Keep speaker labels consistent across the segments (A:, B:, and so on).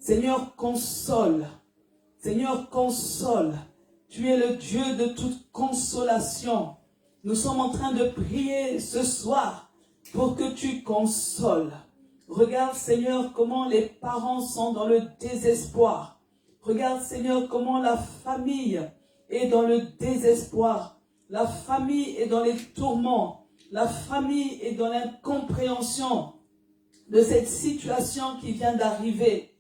A: Seigneur, console. Seigneur, console. Tu es le Dieu de toute consolation. Nous sommes en train de prier ce soir pour que tu consoles. Regarde, Seigneur, comment les parents sont dans le désespoir. Regarde, Seigneur, comment la famille est dans le désespoir. La famille est dans les tourments. La famille est dans l'incompréhension de cette situation qui vient d'arriver.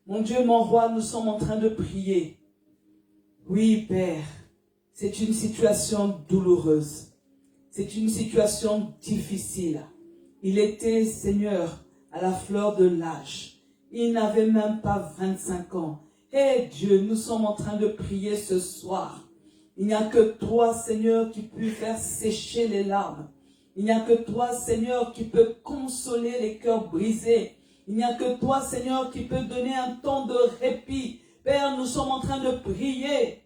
A: Mon Dieu, mon roi, nous sommes en train de prier. Oui, Père, c'est une situation douloureuse. C'est une situation difficile. Il était, Seigneur, à la fleur de l'âge. Il n'avait même pas 25 ans. Eh Dieu, nous sommes en train de prier ce soir. Il n'y a que toi, Seigneur, qui peux faire sécher les larmes. Il n'y a que toi, Seigneur, qui peut consoler les cœurs brisés. Il n'y a que toi, Seigneur, qui peut donner un temps de répit. Père, nous sommes en train de prier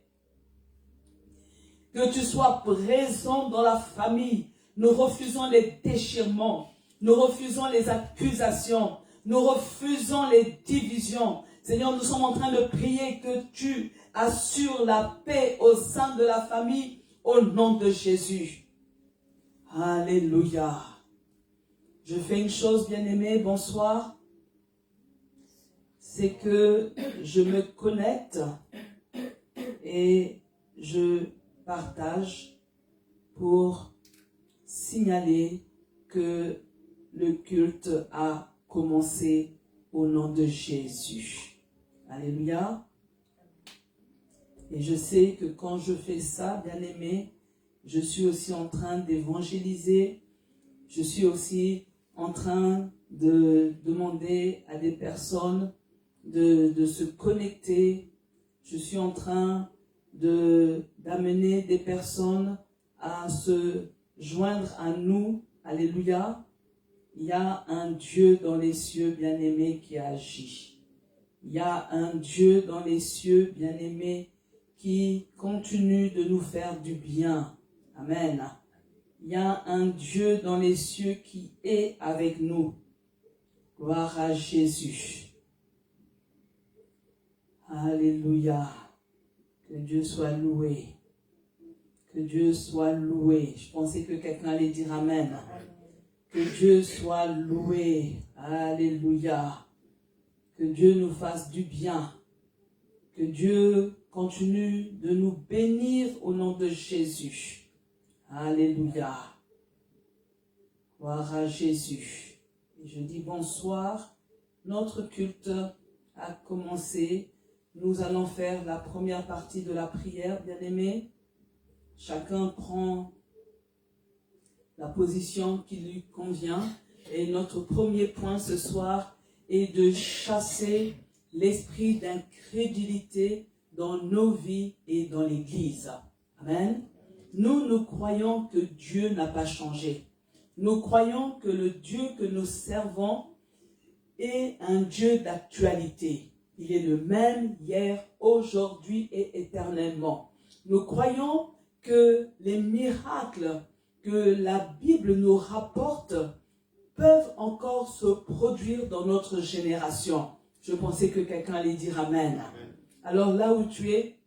A: que tu sois présent dans la famille. Nous refusons les déchirements. Nous refusons les accusations. Nous refusons les divisions. Seigneur, nous sommes en train de prier que tu assures la paix au sein de la famille au nom de Jésus. Alléluia. Je fais une chose, bien-aimé, bonsoir. C'est que je me connecte et je partage pour signaler que le culte a commencé au nom de Jésus. Alléluia. Et je sais que quand je fais ça, bien-aimé, je suis aussi en train d'évangéliser. Je suis aussi en train de demander à des personnes de se connecter. Je suis en train d'amener des personnes à se joindre à nous. Alléluia. Il y a un Dieu dans les cieux, bien-aimé, qui agit. Il y a un Dieu dans les cieux, bien-aimé, qui continue de nous faire du bien. Amen. Il y a un Dieu dans les cieux qui est avec nous. Gloire à Jésus. Alléluia. Que Dieu soit loué. Que Dieu soit loué. Je pensais que quelqu'un allait dire Amen. Que Dieu soit loué. Alléluia. Que Dieu nous fasse du bien. Que Dieu continue de nous bénir au nom de Jésus. Alléluia. Gloire à Jésus. Et je dis bonsoir. Notre culte a commencé. Nous allons faire la première partie de la prière, bien-aimés. Chacun prend la position qui lui convient. Et notre premier point ce soir est de chasser l'esprit d'incrédulité dans nos vies et dans l'Église. Amen. Nous croyons que Dieu n'a pas changé. Nous croyons que le Dieu que nous servons est un Dieu d'actualité. Il est le même hier, aujourd'hui et éternellement. Nous croyons que les miracles que la Bible nous rapporte peuvent encore se produire dans notre génération. Je pensais que quelqu'un allait dire Amen. Alors là où tu es,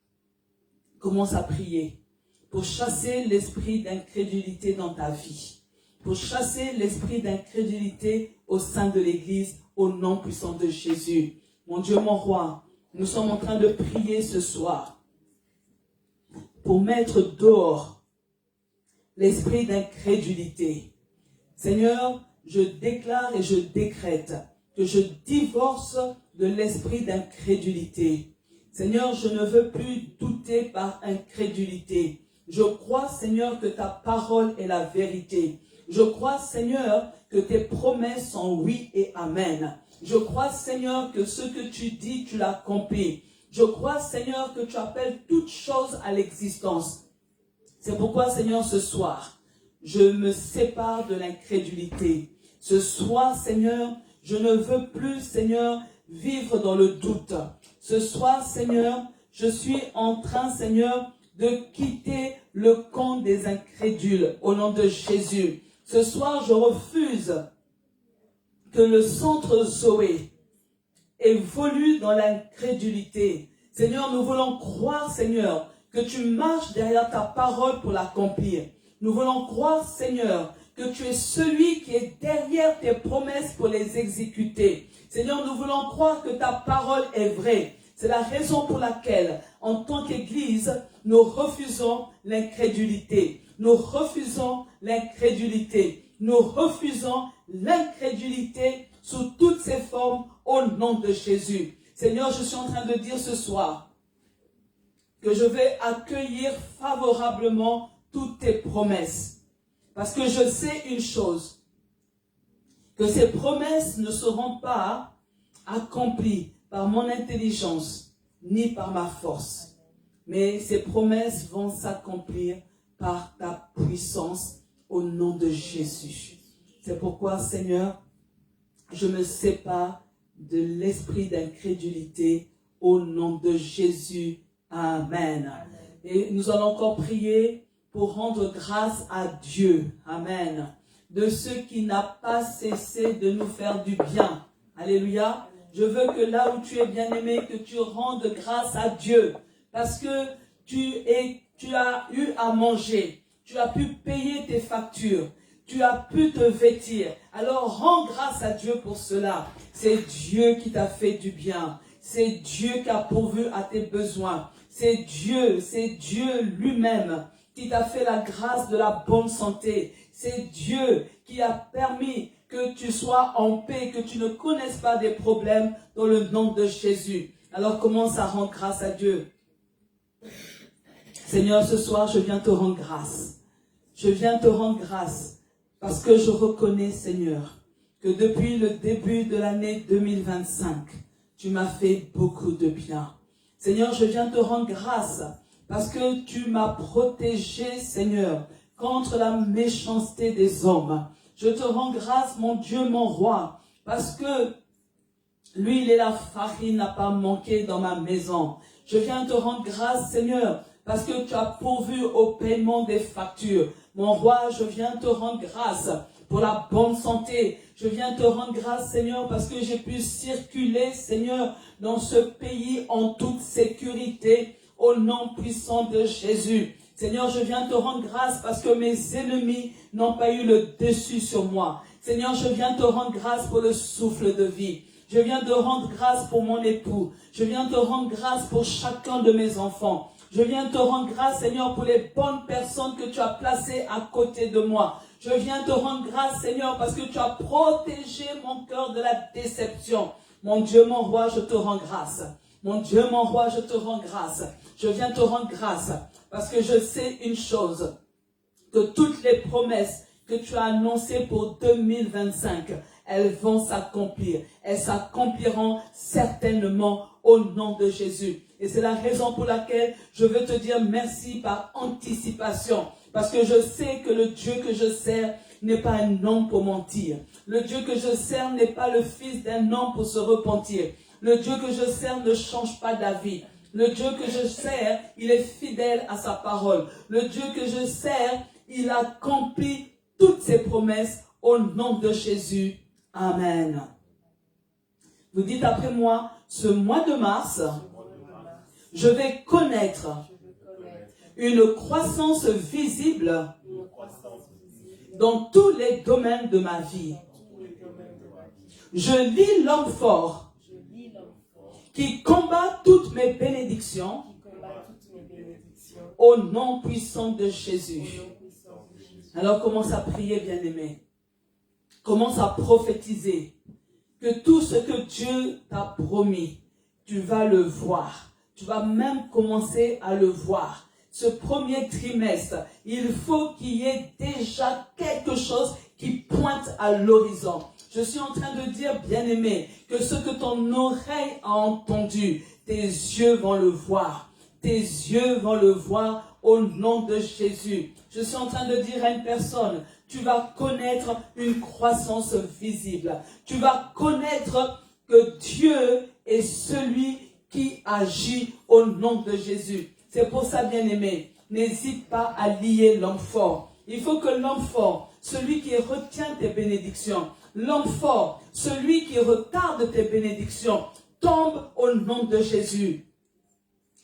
A: commence à prier pour chasser l'esprit d'incrédulité dans ta vie, pour chasser l'esprit d'incrédulité au sein de l'Église, au nom puissant de Jésus. Mon Dieu, mon roi, nous sommes en train de prier ce soir pour mettre dehors l'esprit d'incrédulité. Seigneur, je déclare et je décrète que je divorce de l'esprit d'incrédulité. Seigneur, je ne veux plus douter par incrédulité. Je crois, Seigneur, que ta parole est la vérité. Je crois, Seigneur, que tes promesses sont oui et amen. Je crois, Seigneur, que ce que tu dis, tu l'accomplis. Je crois, Seigneur, que tu appelles toutes choses à l'existence. C'est pourquoi, Seigneur, ce soir, je me sépare de l'incrédulité. Ce soir, Seigneur, je ne veux plus, Seigneur, vivre dans le doute. Ce soir, Seigneur, je suis en train, Seigneur, de quitter le camp des incrédules au nom de Jésus. Ce soir, je refuse que le centre Zoé évoluent dans l'incrédulité. Seigneur, nous voulons croire, Seigneur, que tu marches derrière ta parole pour l'accomplir. Nous voulons croire, Seigneur, que tu es celui qui est derrière tes promesses pour les exécuter. Seigneur, nous voulons croire que ta parole est vraie. C'est la raison pour laquelle, en tant qu'Église, nous refusons l'incrédulité. Nous refusons l'incrédulité. Nous refusons l'incrédulité sous toutes ses formes au nom de Jésus. Seigneur, je suis en train de dire ce soir que je vais accueillir favorablement toutes tes promesses. Parce que je sais une chose, que ces promesses ne seront pas accomplies par mon intelligence, ni par ma force. Mais ces promesses vont s'accomplir par ta puissance au nom de Jésus. C'est pourquoi, Seigneur, je me sépare de l'esprit d'incrédulité au nom de Jésus. Amen. Et nous allons encore prier pour rendre grâce à Dieu. Amen. De ce qui n'a pas cessé de nous faire du bien. Alléluia. Je veux que là où tu es bien-aimé, que tu rendes grâce à Dieu. Parce que tu as eu à manger. Tu as pu payer tes factures. Tu as pu te vêtir. Alors rends grâce à Dieu pour cela. C'est Dieu qui t'a fait du bien. C'est Dieu qui a pourvu à tes besoins. C'est Dieu lui-même qui t'a fait la grâce de la bonne santé. C'est Dieu qui a permis que tu sois en paix, que tu ne connaisses pas des problèmes dans le nom de Jésus. Alors commence à rendre grâce à Dieu. Seigneur, ce soir, je viens te rendre grâce. Je viens te rendre grâce parce que je reconnais, Seigneur, que depuis le début de l'année 2025, tu m'as fait beaucoup de bien. Seigneur, je viens te rendre grâce parce que tu m'as protégé, Seigneur, contre la méchanceté des hommes. Je te rends grâce, mon Dieu, mon roi, parce que l'huile et la farine n'ont pas manqué dans ma maison. Je viens te rendre grâce, Seigneur, parce que tu as pourvu au paiement des factures. Mon roi, je viens te rendre grâce pour la bonne santé. Je viens te rendre grâce, Seigneur, parce que j'ai pu circuler, Seigneur, dans ce pays en toute sécurité, au nom puissant de Jésus. Seigneur, je viens te rendre grâce parce que mes ennemis n'ont pas eu le dessus sur moi. Seigneur, je viens te rendre grâce pour le souffle de vie. Je viens te rendre grâce pour mon époux. Je viens te rendre grâce pour chacun de mes enfants. Je viens te rendre grâce, Seigneur, pour les bonnes personnes que tu as placées à côté de moi. Je viens te rendre grâce, Seigneur, parce que tu as protégé mon cœur de la déception. Mon Dieu, mon roi, je te rends grâce. Mon Dieu, mon roi, je te rends grâce. Je viens te rendre grâce parce que je sais une chose, que toutes les promesses que tu as annoncées pour 2025, elles vont s'accomplir. Elles s'accompliront certainement au nom de Jésus. Et c'est la raison pour laquelle je veux te dire merci par anticipation. Parce que je sais que le Dieu que je sers n'est pas un homme pour mentir. Le Dieu que je sers n'est pas le fils d'un homme pour se repentir. Le Dieu que je sers ne change pas d'avis. Le Dieu que je sers, il est fidèle à sa parole. Le Dieu que je sers, il accomplit toutes ses promesses au nom de Jésus. Amen. Vous dites après moi, ce mois de mars, je vais connaître une croissance visible dans tous les domaines de ma vie. Je lis l'homme fort qui combat toutes mes bénédictions au nom puissant de Jésus. Alors commence à prier, bien-aimé. Commence à prophétiser que tout ce que Dieu t'a promis, tu vas le voir. Tu vas même commencer à le voir. Ce premier trimestre, il faut qu'il y ait déjà quelque chose qui pointe à l'horizon. Je suis en train de dire, bien-aimé, que ce que ton oreille a entendu, tes yeux vont le voir. Tes yeux vont le voir au nom de Jésus. Je suis en train de dire à une personne, tu vas connaître une croissance visible. Tu vas connaître que Dieu est celui qui agit au nom de Jésus. C'est pour ça, bien-aimé, n'hésite pas à lier l'homme fort. Il faut que l'homme fort, celui qui retient tes bénédictions, l'homme fort, celui qui retarde tes bénédictions, tombe au nom de Jésus.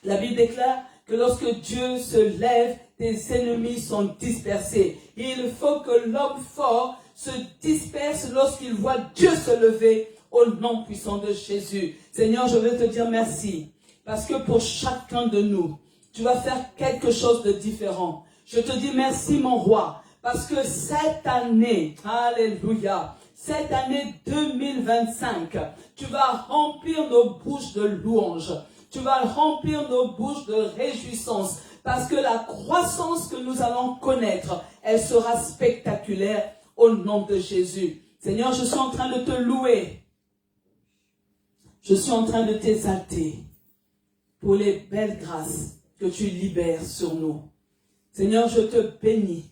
A: La Bible déclare que lorsque Dieu se lève, tes ennemis sont dispersés. Il faut que l'homme fort se disperse lorsqu'il voit Dieu se lever au nom puissant de Jésus. Seigneur, je veux te dire merci. Parce que pour chacun de nous, tu vas faire quelque chose de différent. Je te dis merci, mon roi. Parce que cette année, alléluia, cette année 2025, tu vas remplir nos bouches de louanges. Tu vas remplir nos bouches de réjouissance. Parce que la croissance que nous allons connaître, elle sera spectaculaire au nom de Jésus. Seigneur, je suis en train de te louer. Je suis en train de t'exalter pour les belles grâces que tu libères sur nous. Seigneur, je te bénis.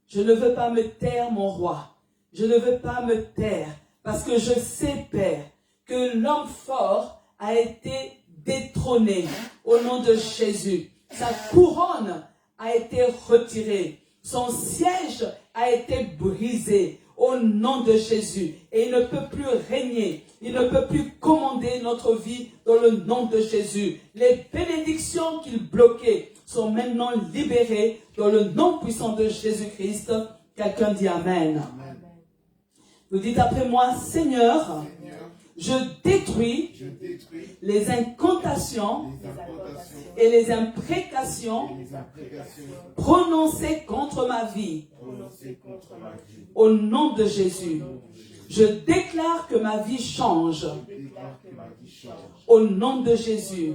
A: Je ne veux pas me taire, mon roi. Je ne veux pas me taire parce que je sais, Père, que l'homme fort a été détrôné au nom de Jésus. Sa couronne a été retirée. Son siège a été brisé au nom de Jésus. Et il ne peut plus régner. Il ne peut plus commander notre vie dans le nom de Jésus. Les bénédictions qu'il bloquait sont maintenant libérées dans le nom puissant de Jésus-Christ. Quelqu'un dit Amen. Amen. Vous dites après moi, Seigneur, je détruis les incantations et les imprécations prononcées contre ma vie. Au nom de Jésus, je déclare que ma vie change. Au nom de Jésus,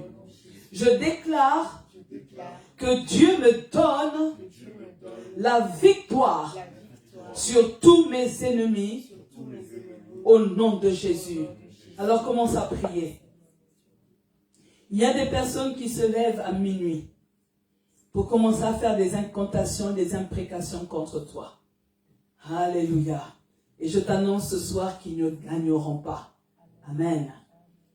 A: je déclare que Dieu me donne la victoire sur tous mes ennemis. Au nom de Jésus. Alors commence à prier. Il y a des personnes qui se lèvent à minuit pour commencer à faire des incantations, des imprécations contre toi. Alléluia. Et je t'annonce ce soir qu'ils ne gagneront pas. Amen.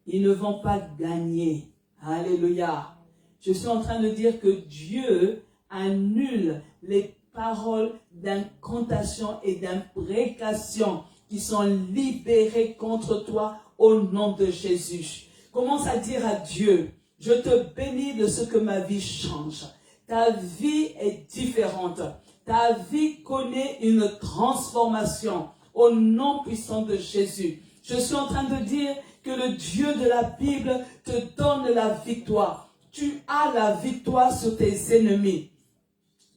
A: Ils ne vont pas gagner. Alléluia. Je suis en train de dire que Dieu annule les paroles d'incantation et d'imprécation qui sont libérées contre toi au nom de Jésus. Commence à dire à Dieu, je te bénis de ce que ma vie change. Ta vie est différente. Ta vie connaît une transformation au nom puissant de Jésus. Je suis en train de dire que le Dieu de la Bible te donne la victoire. Tu as la victoire sur tes ennemis.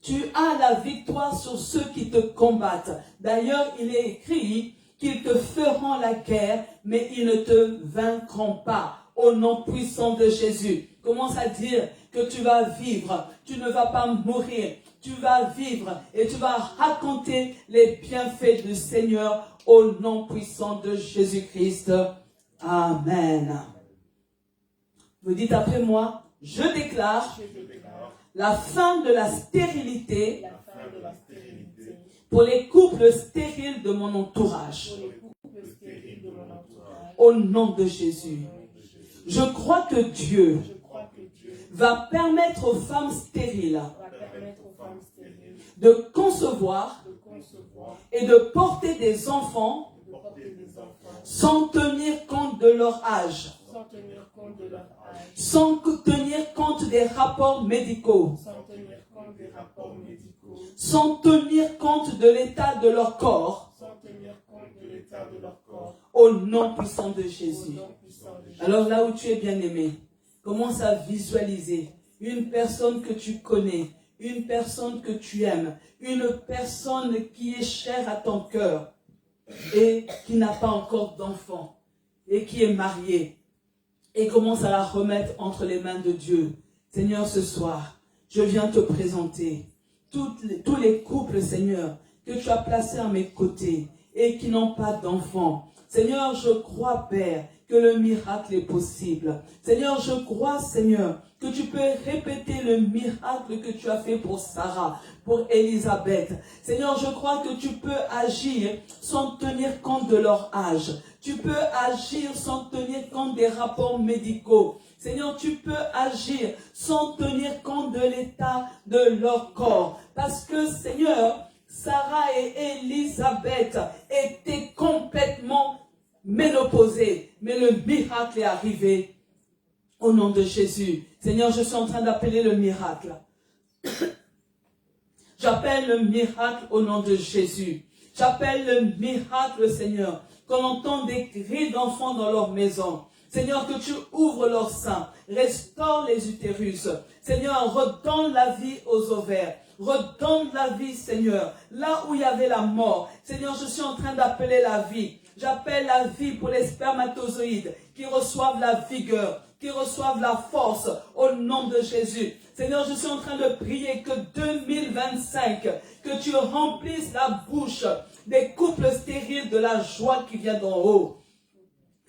A: Tu as la victoire sur ceux qui te combattent. D'ailleurs, il est écrit qu'ils te feront la guerre, mais ils ne te vaincront pas. Au nom puissant de Jésus. Commence à dire que tu vas vivre. Tu ne vas pas mourir. Tu vas vivre et tu vas raconter les bienfaits du Seigneur au nom puissant de Jésus-Christ. Amen. Vous dites après moi, je déclare la fin de la stérilité pour les couples stériles de mon entourage. Au nom de Jésus. Je crois que Dieu va permettre aux femmes stériles de concevoir et de porter des enfants sans tenir compte de leur âge, sans tenir compte des rapports médicaux, sans tenir compte de l'état de leur corps, au nom puissant de Jésus. Alors là où tu es bien-aimé, commence à visualiser une personne que tu connais, une personne que tu aimes, une personne qui est chère à ton cœur et qui n'a pas encore d'enfant et qui est mariée. Et commence à la remettre entre les mains de Dieu. Seigneur, ce soir, je viens te présenter tous les couples, Seigneur, que tu as placés à mes côtés et qui n'ont pas d'enfants. Seigneur, je crois, Père, que le miracle est possible. Seigneur, je crois, Seigneur, que tu peux répéter le miracle que tu as fait pour Sarah, pour Élisabeth. Seigneur, je crois que tu peux agir sans tenir compte de leur âge. Tu peux agir sans tenir compte des rapports médicaux. Seigneur, tu peux agir sans tenir compte de l'état de leur corps. Parce que, Seigneur, Sarah et Élisabeth étaient complètement ménopausée, mais le miracle est arrivé au nom de Jésus. Seigneur, je suis en train d'appeler le miracle. J'appelle le miracle au nom de Jésus. J'appelle le miracle, Seigneur, qu'on entende des cris d'enfants dans leur maison. Seigneur, que tu ouvres leurs seins, restaure les utérus. Seigneur, redonne la vie aux ovaires. Redonne la vie, Seigneur, là où il y avait la mort. Seigneur, je suis en train d'appeler la vie. J'appelle la vie pour les spermatozoïdes qui reçoivent la vigueur, qui reçoivent la force au nom de Jésus. Seigneur, je suis en train de prier que 2025, que tu remplisses la bouche des couples stériles de la joie qui vient d'en haut.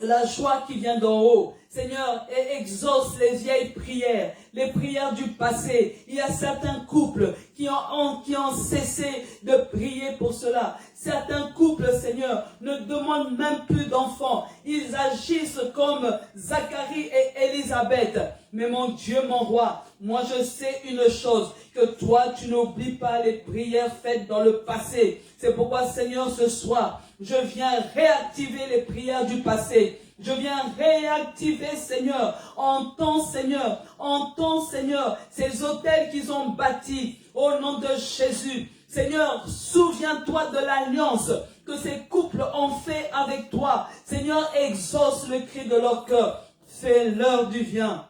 A: La joie qui vient d'en haut. Seigneur, et exauce les vieilles prières, les prières du passé. Il y a certains couples qui ont cessé de prier pour cela. Certains couples, Seigneur, ne demandent même plus d'enfants. Ils agissent comme Zacharie et Élisabeth. Mais mon Dieu, mon roi, moi je sais une chose, que toi tu n'oublies pas les prières faites dans le passé. C'est pourquoi, Seigneur, ce soir, je viens réactiver les prières du passé. Je viens réactiver, Seigneur, entends, Seigneur, ces hôtels qu'ils ont bâtis au nom de Jésus. Seigneur, souviens-toi de l'alliance que ces couples ont fait avec toi. Seigneur, exauce le cri de leur cœur. Fais-leur du bien.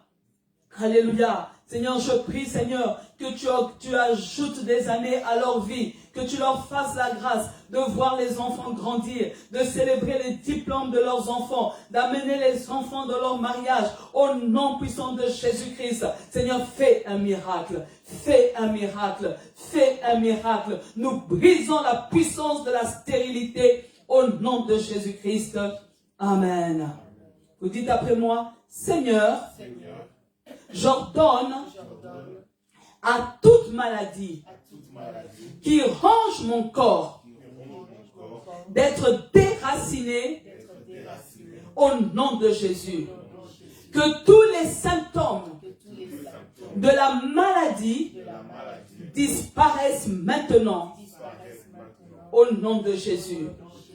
A: Alléluia. Seigneur, je prie, Seigneur, que tu ajoutes des années à leur vie, que tu leur fasses la grâce de voir les enfants grandir, de célébrer les diplômes de leurs enfants, d'amener les enfants de leur mariage au nom puissant de Jésus-Christ. Seigneur, fais un miracle, fais un miracle, fais un miracle. Nous brisons la puissance de la stérilité au nom de Jésus-Christ. Amen. Vous dites après moi, Seigneur, j'ordonne à toute maladie qui ronge mon corps d'être déracinée au nom de Jésus. Que tous les symptômes de la maladie disparaissent maintenant au nom de Jésus.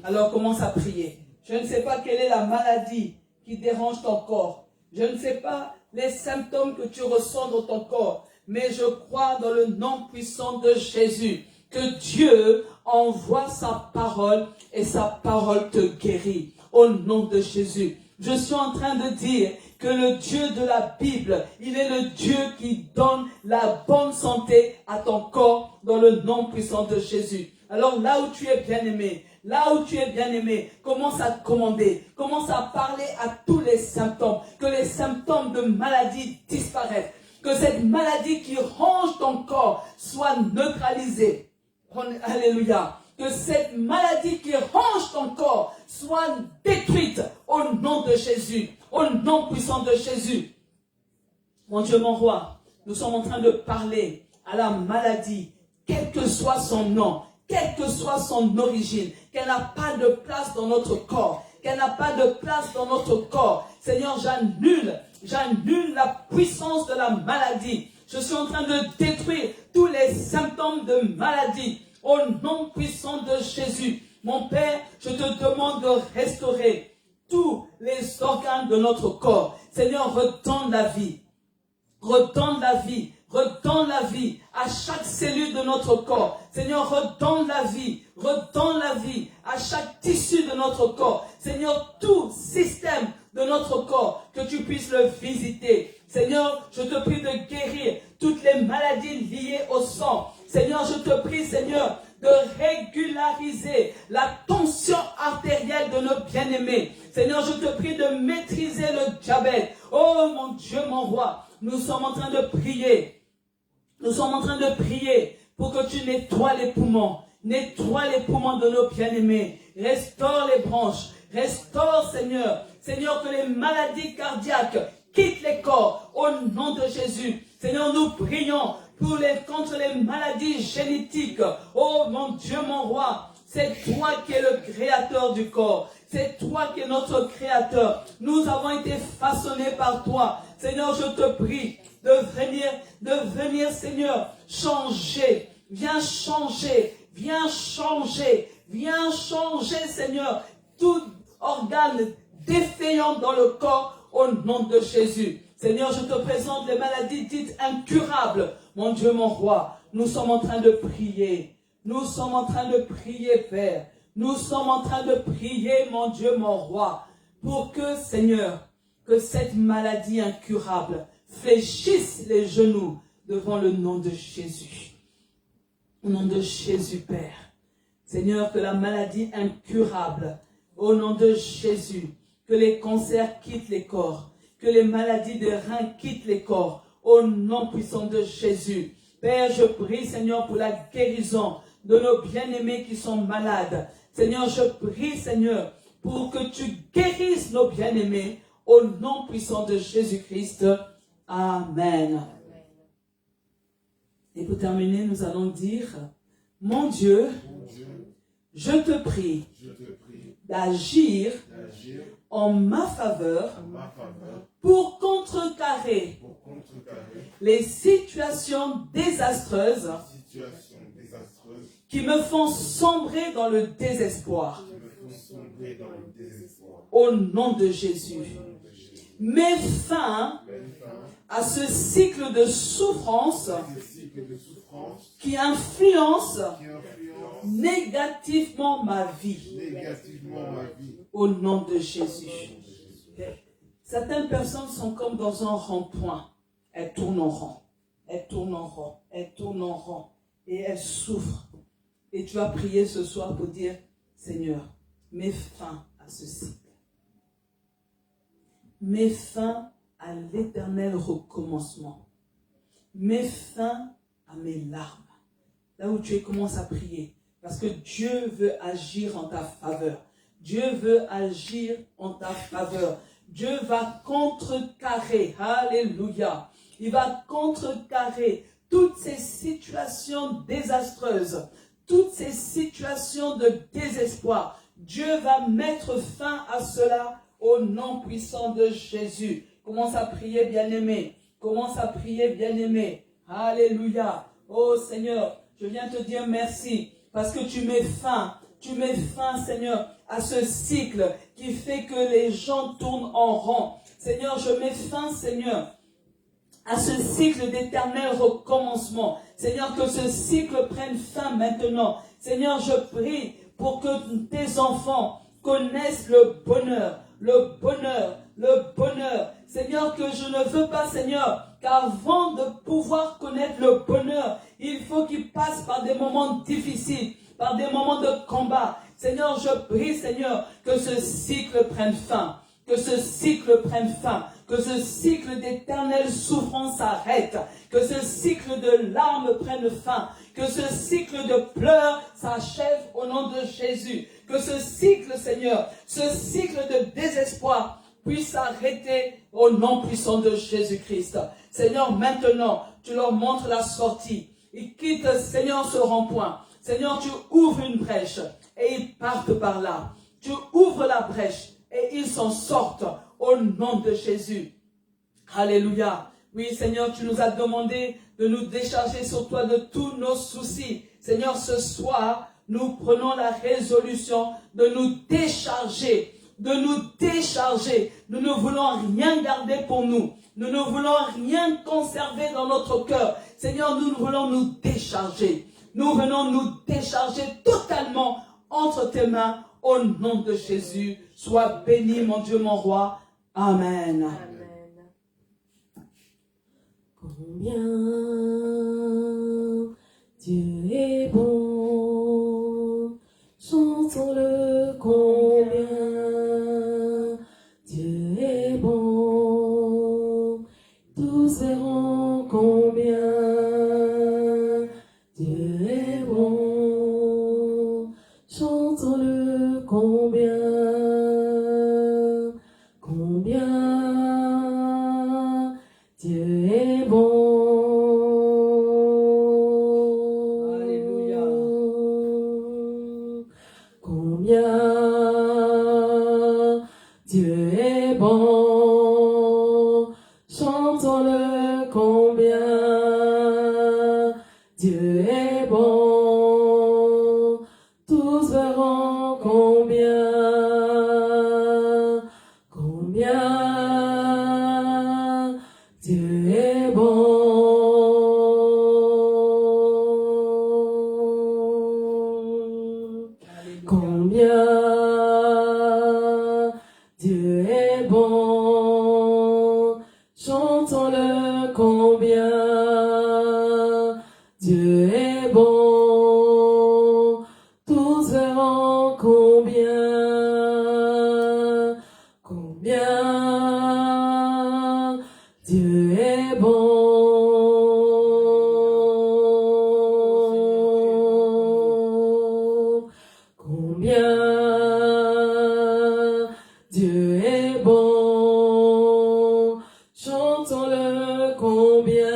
A: Alors commence à prier. Je ne sais pas quelle est la maladie qui dérange ton corps. Je ne sais pas les symptômes que tu ressens dans ton corps. Mais je crois dans le nom puissant de Jésus que Dieu envoie sa parole et sa parole te guérit. Au nom de Jésus. Je suis en train de dire que le Dieu de la Bible, il est le Dieu qui donne la bonne santé à ton corps dans le nom puissant de Jésus. Alors là où tu es bien-aimé, commence à commander, commence à parler à tous les symptômes, que les symptômes de maladie disparaissent, que cette maladie qui ronge ton corps soit neutralisée. Alléluia. Que cette maladie qui ronge ton corps soit détruite au nom de Jésus, au nom puissant de Jésus. Mon Dieu, mon roi, nous sommes en train de parler à la maladie, quel que soit son nom, quelle que soit son origine, qu'elle n'a pas de place dans notre corps, qu'elle n'a pas de place dans notre corps. Seigneur, j'annule la puissance de la maladie. Je suis en train de détruire tous les symptômes de maladie au nom puissant de Jésus. Mon Père, je te demande de restaurer tous les organes de notre corps. Seigneur, redonne la vie. Redonne la vie. Redonne la vie à chaque cellule de notre corps. Seigneur, redonne la vie à chaque tissu de notre corps. Seigneur, tout système de notre corps, que tu puisses le visiter. Seigneur, je te prie de guérir toutes les maladies liées au sang. Seigneur, je te prie, Seigneur, de régulariser la tension artérielle de nos bien-aimés. Seigneur, je te prie de maîtriser le diabète. Oh mon Dieu, mon roi, nous sommes en train de prier. Nous sommes en train de prier pour que tu nettoies les poumons. Nettoie les poumons de nos bien-aimés. Restaure les branches. Restaure, Seigneur. Seigneur, que les maladies cardiaques quittent les corps au nom de Jésus. Seigneur, nous prions contre les maladies génétiques. Oh mon Dieu, mon roi, c'est toi qui es le créateur du corps. C'est toi qui es notre créateur. Nous avons été façonnés par toi. Seigneur, je te prie de venir, Seigneur, changer. Viens changer, Seigneur, toute organes défaillants dans le corps au nom de Jésus. Seigneur, je te présente les maladies dites incurables. Mon Dieu, mon roi, nous sommes en train de prier. Nous sommes en train de prier, Père. Nous sommes en train de prier, mon Dieu, mon roi, pour que, Seigneur, que cette maladie incurable fléchisse les genoux devant le nom de Jésus. Au nom de Jésus, Père. Seigneur, que la maladie incurable, au nom de Jésus, que les cancers quittent les corps, que les maladies des reins quittent les corps, au nom puissant de Jésus. Père, je prie, Seigneur, pour la guérison de nos bien-aimés qui sont malades. Seigneur, je prie, Seigneur, pour que tu guérisses nos bien-aimés, au nom puissant de Jésus-Christ. Amen. Et pour terminer, nous allons dire, mon Dieu, je te prie d'agir en ma faveur pour contrecarrer les situations désastreuses qui me font sombrer dans le désespoir. Au nom de Jésus. Mets fin à ce cycle de souffrance qui influence négativement ma vie. Au nom de Jésus. Certaines personnes sont comme dans un rond-point. Elles tournent en rond. Elles tournent en rond. Elles tournent en rond. Et elles souffrent. Et tu vas prier ce soir pour dire, Seigneur, mets fin à ce cycle. Mets fin à l'éternel recommencement. Mets fin à mes larmes. Là où tu commences à prier. Parce que Dieu veut agir en ta faveur. Dieu veut agir en ta faveur. Dieu va contrecarrer. Alléluia. Il va contrecarrer toutes ces situations désastreuses. Toutes ces situations de désespoir. Dieu va mettre fin à cela au nom puissant de Jésus. Commence à prier, bien-aimé. Commence à prier, bien-aimé. Alléluia. Oh Seigneur, je viens te dire merci parce que tu mets fin, Seigneur, à ce cycle qui fait que les gens tournent en rond. Seigneur, je mets fin, Seigneur, à ce cycle d'éternel recommencement. Seigneur, que ce cycle prenne fin maintenant. Seigneur, je prie pour que tes enfants connaissent le bonheur, le bonheur, le bonheur. Seigneur, que je ne veux pas, Seigneur, qu'avant de pouvoir connaître le bonheur, il faut qu'ils passent par des moments difficiles, par des moments de combat. Seigneur, je prie, Seigneur, que ce cycle prenne fin, que ce cycle prenne fin, que ce cycle d'éternelle souffrance s'arrête, que ce cycle de larmes prenne fin, que ce cycle de pleurs s'achève au nom de Jésus, que ce cycle, Seigneur, ce cycle de désespoir puisse s'arrêter au nom puissant de Jésus-Christ. Seigneur, maintenant, tu leur montres la sortie. Ils quittent, Seigneur, ce rond-point. Seigneur, tu ouvres une brèche et ils partent par là. Tu ouvres la brèche et ils s'en sortent au nom de Jésus. Alléluia. Oui, Seigneur, tu nous as demandé de nous décharger sur toi de tous nos soucis. Seigneur, ce soir, nous prenons la résolution de nous décharger. De nous décharger. Nous ne voulons rien garder pour nous. Nous ne voulons rien conserver dans notre cœur. Seigneur, nous voulons nous décharger. Nous venons nous décharger totalement entre tes mains au nom de Jésus. Sois béni, mon Dieu, mon roi. Amen.
B: Amen. Combien Dieu est bon, chantons-le combien Dieu est bon, tous verront combien Dieu est bon, chantons-le combien Dieu est bon.
A: Alléluia.
B: Combien Dieu est bon. Chantons-le combien Dieu est bon. Tous verront combien Dieu est bon. Combien Dieu est bon. Chantons-le combien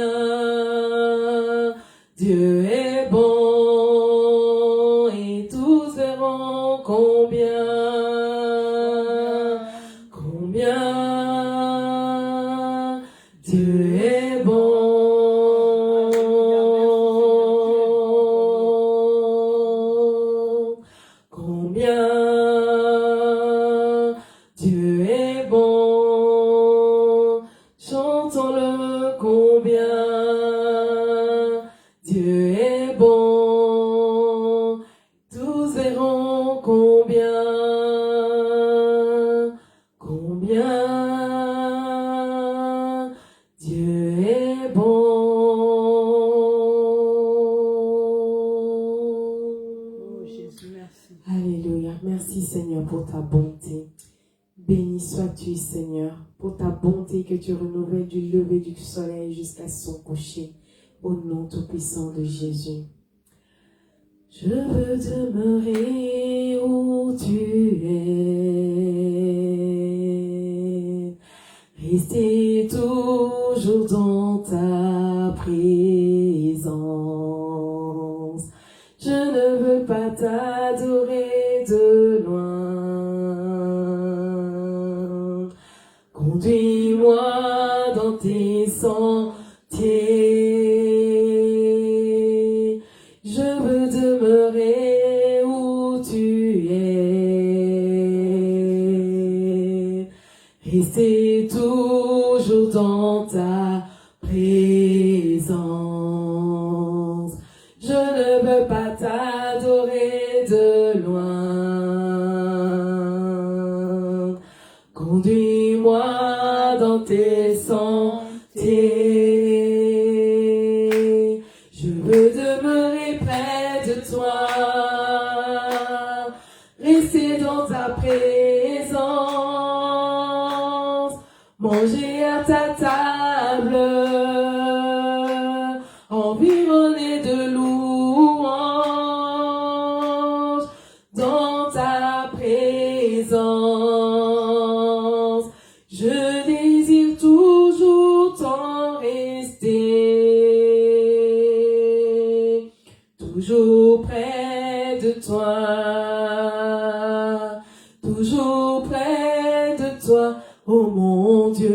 B: Dieu est bon. Et tous verront combien Dieu est bon. Combien Dieu est bon. Chantons-le combien Dieu est bon. Tous verront combien Dieu est bon.
A: Oh Jésus, merci.
B: Alléluia. Merci Seigneur pour ta bonté. Béni sois-tu Seigneur pour ta bonté que tu renouvelles du lever du soleil jusqu'à son coucher. Au nom tout-puissant de Jésus. Je veux demeurer où tu es. Rester toujours dans ta présence. Je ne veux pas t'adorer de loin. Conduis-moi dans tes sentiers. Je veux demeurer où tu es. Rester toujours dans ta présence. Je ne veux pas t'adorer de loin. Conduis-moi dans tes sentiers. Je veux demeurer près de toi. Rester dans ta présence. Manger à ta table. Environné de louanges. Dans ta présence. Je désire toujours t'en rester. Toujours près de toi. Toujours près de toi. Oh mon Dieu,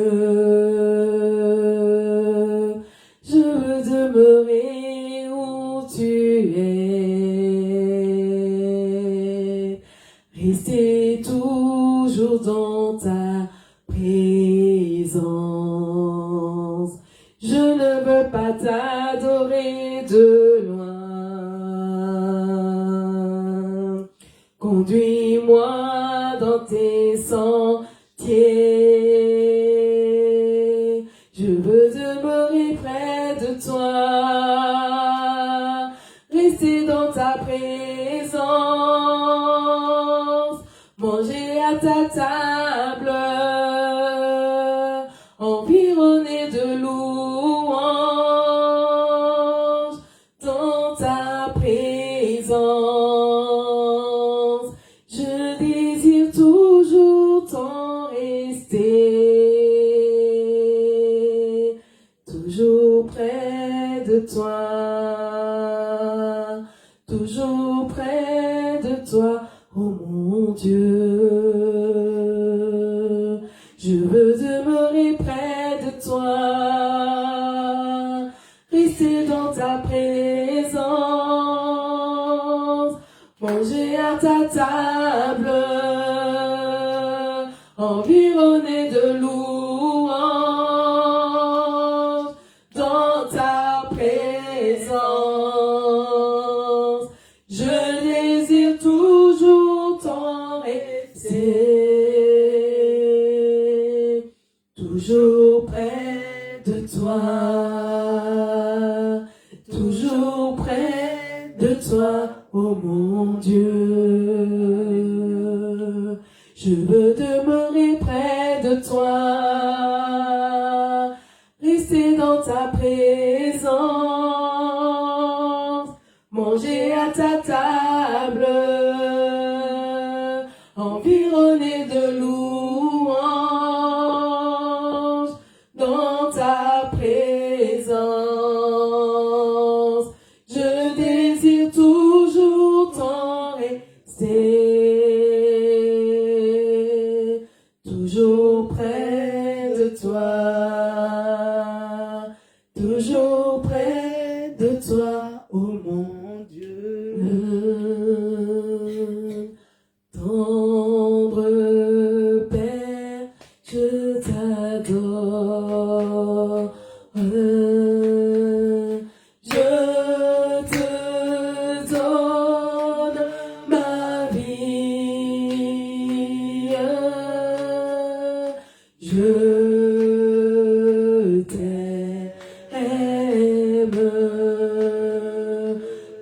B: je veux demeurer où tu es. Rester toujours dans ta présence. Je ne veux pas t'adorer de loin. Conduis-moi dans tes sentiers. Je veux demeurer près de toi. Rester dans ta présence. Manger à ta table. Environné de louanges. Dans ta présence. Je désire toujours t'en rester. Toujours près de toi. Toujours près de toi. Oh mon Dieu. Je veux demeurer près de toi. Rester dans ta présence. Manger à ta table. Environné de louanges. Dans ta présence. Je désire toujours t'en rester. Toujours près de toi. Toujours près de toi. Oh mon Dieu, je veux demeurer près de toi. ta présence, manger à ta table, environné de louanges, dans ta présence, je désire toujours t'en rester, toujours près de toi, toujours près de toi, ô mon Dieu. Tendre Père, je t'adore. Je te donne ma vie. Je t'aime.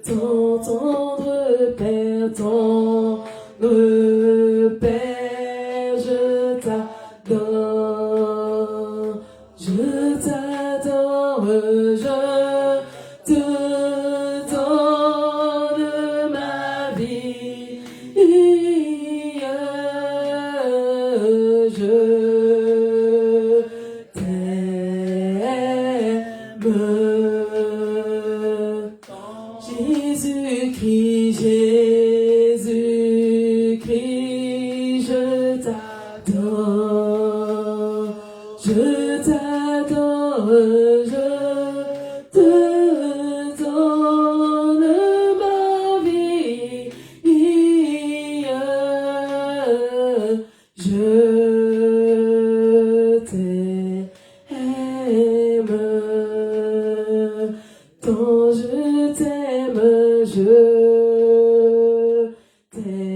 B: Ton tendre Père, tendre Père, je t'adore, je t'adore, je te donne ma vie, je t'aime. Jésus-Christ, Jésus-Christ, je t'adore, je t'adore, je te donne ma vie, je t'aime, tant je t'aime, je t'aime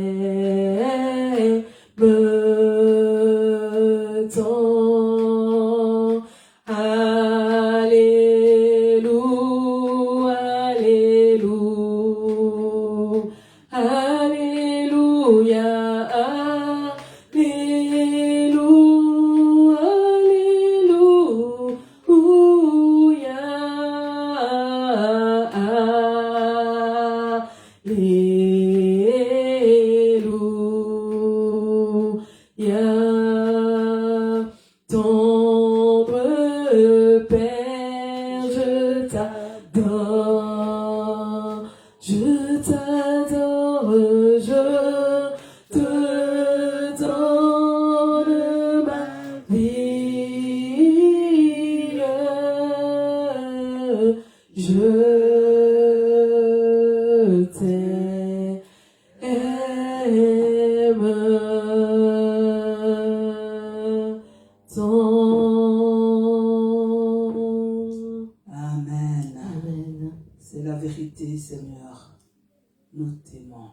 B: tant. Alléluia, Alléluia, Alléluia, Alléluia, Alléluia. Tendre Père, je t'adore, je t'adore, je te donne ma vie, je t'aime.
A: Amen.
B: Amen.
A: C'est la vérité, Seigneur. Nous t'aimons.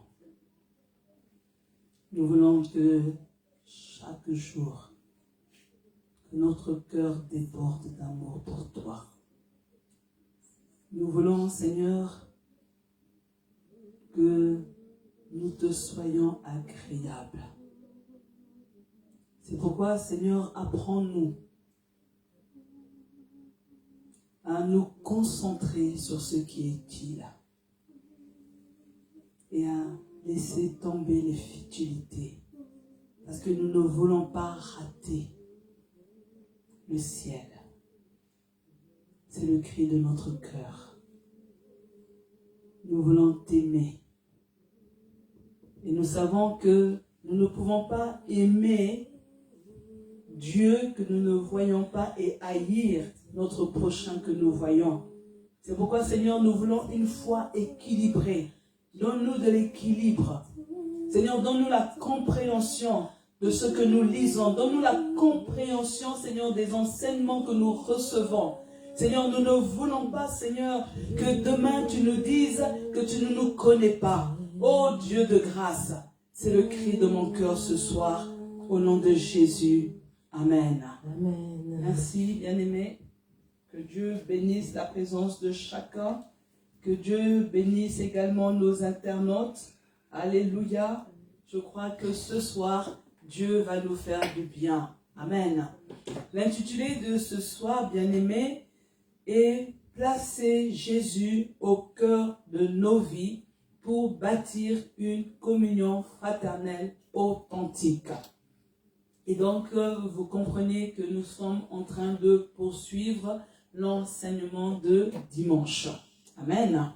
A: Nous voulons que chaque jour, que notre cœur déborde d'amour pour toi. Nous voulons, Seigneur, que nous te soyons agréables. C'est pourquoi, Seigneur, apprends-nous à nous concentrer sur ce qui est utile et à laisser tomber les futilités, parce que nous ne voulons pas rater le ciel. C'est le cri de notre cœur. Nous voulons t'aimer. Et nous savons que nous ne pouvons pas aimer Dieu que nous ne voyons pas et haïr notre prochain que nous voyons. C'est pourquoi, Seigneur, nous voulons une foi équilibrée. Donne-nous de l'équilibre. Seigneur, donne-nous la compréhension de ce que nous lisons. Donne-nous la compréhension, Seigneur, des enseignements que nous recevons. Seigneur, nous ne voulons pas, Seigneur, que demain tu nous dises que tu ne nous connais pas. Oh Dieu de grâce, c'est le cri de mon cœur ce soir, au nom de Jésus. Amen.
B: Amen.
A: Merci, bien-aimés. Que Dieu bénisse la présence de chacun. Que Dieu bénisse également nos internautes. Alléluia. Je crois que ce soir, Dieu va nous faire du bien. Amen. L'intitulé de ce soir, bien-aimés, et placer Jésus au cœur de nos vies pour bâtir une communion fraternelle authentique. Et donc, vous comprenez que nous sommes en train de poursuivre l'enseignement de dimanche. Amen.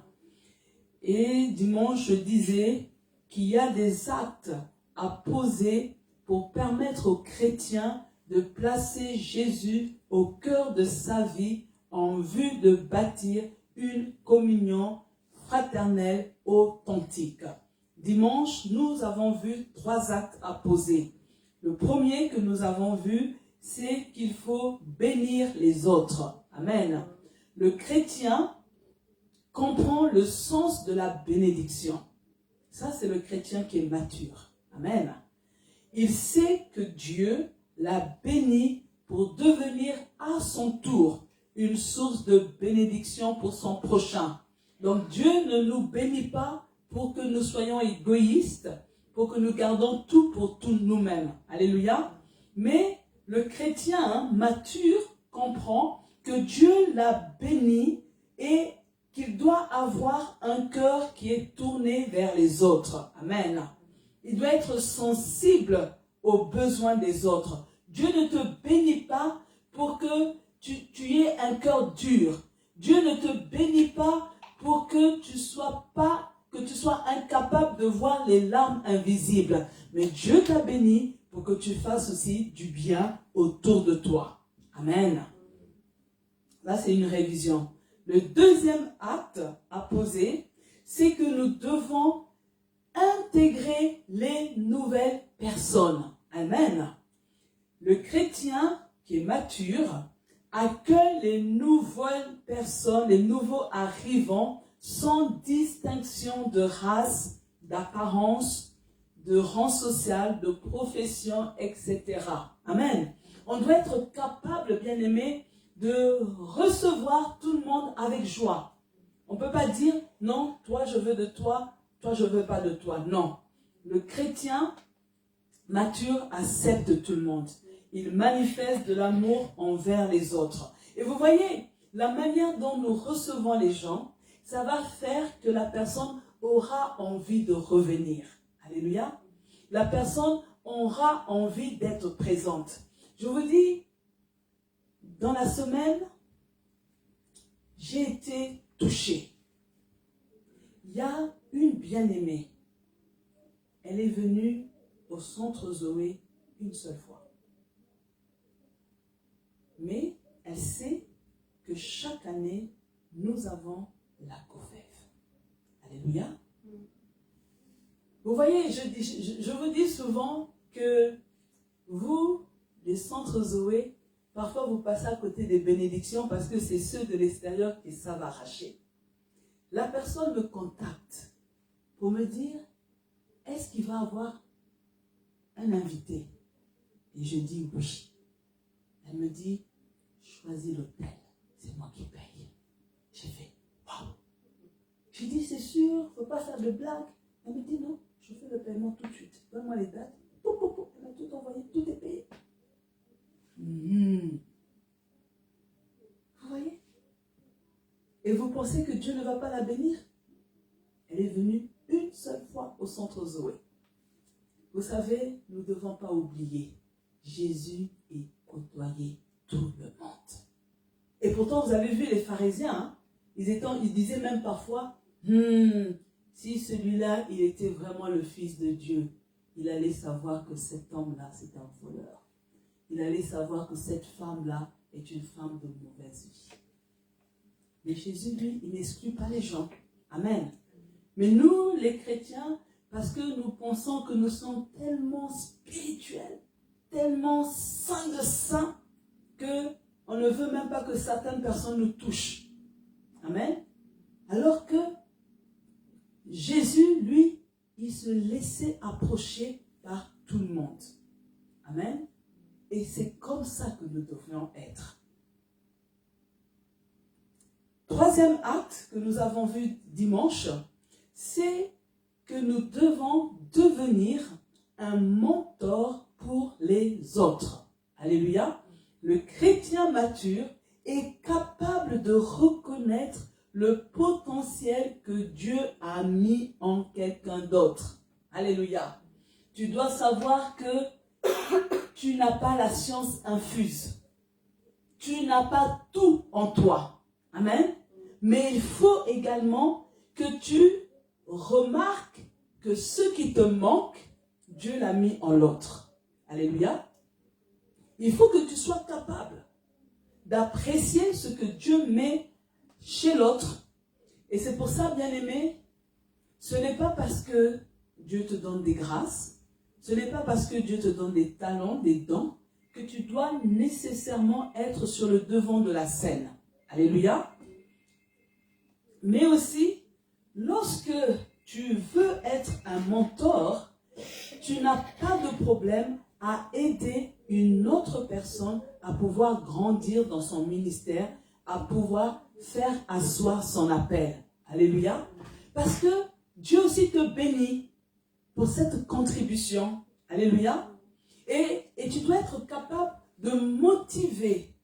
A: Et dimanche, je disais qu'il y a des actes à poser pour permettre aux chrétiens de placer Jésus au cœur de sa vie en vue de bâtir une communion fraternelle authentique. Dimanche, nous avons vu 3 actes à poser. Le premier que nous avons vu, c'est qu'il faut bénir les autres. Amen. Le chrétien comprend le sens de la bénédiction. Ça, c'est le chrétien qui est mature. Amen. Il sait que Dieu l'a béni pour devenir à son tour une source de bénédiction pour son prochain. Donc Dieu ne nous bénit pas pour que nous soyons égoïstes, pour que nous gardons tout pour tout nous-mêmes. Alléluia. Mais le chrétien mature comprend que Dieu l'a béni et qu'il doit avoir un cœur qui est tourné vers les autres. Amen. Il doit être sensible aux besoins des autres. Dieu ne te bénit pas pour que tu aies un cœur dur. Dieu ne te bénit pas pour que tu sois incapable de voir les larmes invisibles. Mais Dieu t'a béni pour que tu fasses aussi du bien autour de toi. Amen. Là, c'est une révision. Le deuxième acte à poser, c'est que nous devons intégrer les nouvelles personnes. Amen. Le chrétien qui est mature accueille les nouvelles personnes, les nouveaux arrivants, sans distinction de race, d'apparence, de rang social, de profession, etc. Amen. On doit être capable, bien aimé, de recevoir tout le monde avec joie. On ne peut pas dire, non, toi je veux de toi, toi je ne veux pas de toi. Non. Le chrétien mature accepte tout le monde. Il manifeste de l'amour envers les autres. Et vous voyez, la manière dont nous recevons les gens, ça va faire que la personne aura envie de revenir. Alléluia. La personne aura envie d'être présente. Je vous dis, dans la semaine, j'ai été touchée. Il y a une bien-aimée. Elle est venue au centre Zoé une seule fois. Mais elle sait que chaque année, nous avons la COFEF. Alléluia. Vous voyez, je vous dis souvent que vous, les centres Zoé, parfois vous passez à côté des bénédictions parce que c'est ceux de l'extérieur qui savent arracher. La personne me contacte pour me dire, est-ce qu'il va avoir un invité? Et je dis oui. Elle me dit, choisis l'hôtel, c'est moi qui paye. J'ai fait, waouh. J'ai dit, c'est sûr, il ne faut pas faire de blagues. Elle me dit, non, je fais le paiement tout de suite. Donne-moi les dates. Elle m'a tout envoyé, tout est payé. Vous voyez? Et vous pensez que Dieu ne va pas la bénir? Elle est venue une seule fois au centre Zoé. Vous savez, nous ne devons pas oublier, Jésus est côtoyé tout le monde. Et pourtant, vous avez vu les pharisiens, hein? Ils disaient même parfois, si celui-là, il était vraiment le Fils de Dieu, il allait savoir que cet homme-là, c'est un voleur. Il allait savoir que cette femme-là est une femme de mauvaise vie. Mais Jésus, lui, il n'exclut pas les gens. Amen. Mais nous, les chrétiens, parce que nous pensons que nous sommes tellement spirituels, tellement saints de saints, qu'on ne veut même pas que certaines personnes nous touchent. Amen. Alors que Jésus, lui, il se laissait approcher par tout le monde. Amen. Et c'est comme ça que nous devrions être. Troisième acte que nous avons vu dimanche, c'est que nous devons devenir un mentor pour les autres. Alléluia. Le chrétien mature est capable capable de reconnaître le potentiel que Dieu a mis en quelqu'un d'autre. Alléluia. Tu dois savoir que tu n'as pas la science infuse. Tu n'as pas tout en toi. Amen. Mais il faut également que tu remarques que ce qui te manque, Dieu l'a mis en l'autre. Alléluia. Il faut que tu sois capable d'apprécier ce que Dieu met chez l'autre. Et c'est pour ça, bien-aimé, ce n'est pas parce que Dieu te donne des grâces, ce n'est pas parce que Dieu te donne des talents, des dons, que tu dois nécessairement être sur le devant de la scène. Alléluia. Mais aussi, lorsque tu veux être un mentor, tu n'as pas de problème à aider une autre personne à pouvoir grandir dans son ministère, à pouvoir faire asseoir son appel. Alléluia. Parce que Dieu aussi te bénit pour cette contribution. Alléluia. Et tu dois être capable de motiver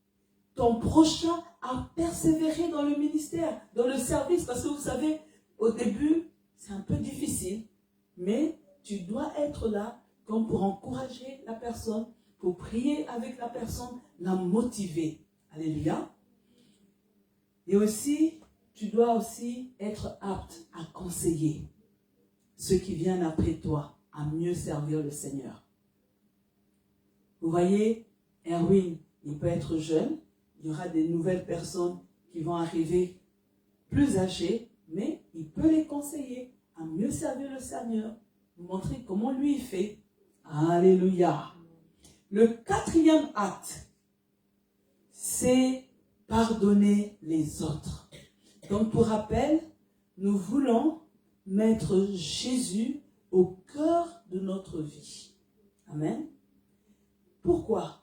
A: ton prochain à persévérer dans le ministère, dans le service. Parce que vous savez, au début, c'est un peu difficile, mais tu dois être là comme pour encourager la personne, pour prier avec la personne, la motiver. Alléluia. Et aussi, tu dois aussi être apte à conseiller ceux qui viennent après toi à mieux servir le Seigneur. Vous voyez, Erwin, il peut être jeune, il y aura des nouvelles personnes qui vont arriver plus âgées, mais il peut les conseiller à mieux servir le Seigneur, vous montrer comment lui il fait. Alléluia. Le 4e acte, c'est pardonner les autres. Donc pour rappel, nous voulons mettre Jésus au cœur de notre vie. Amen. Pourquoi?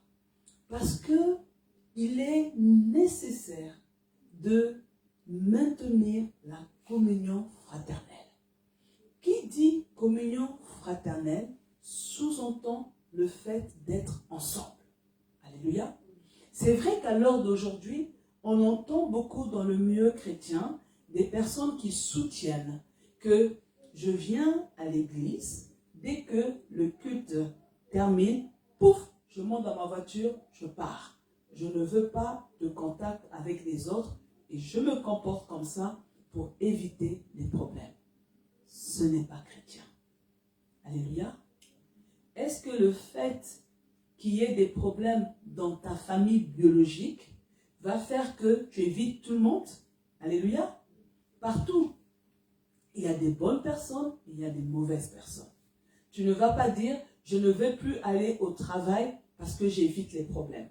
A: Parce que il est nécessaire de maintenir la communion fraternelle. Qui dit communion fraternelle sous-entend le fait d'être ensemble. Alléluia. C'est vrai qu'à l'heure d'aujourd'hui, on entend beaucoup dans le milieu chrétien des personnes qui soutiennent que je viens à l'église, dès que le culte termine, pouf, je monte dans ma voiture, je pars. Je ne veux pas de contact avec les autres et je me comporte comme ça pour éviter les problèmes. Ce n'est pas chrétien. Alléluia. Est-ce que le fait qu'il y ait des problèmes dans ta famille biologique va faire que tu évites tout le monde? Alléluia. Partout, il y a des bonnes personnes, il y a des mauvaises personnes. Tu ne vas pas dire, je ne vais plus aller au travail parce que j'évite les problèmes.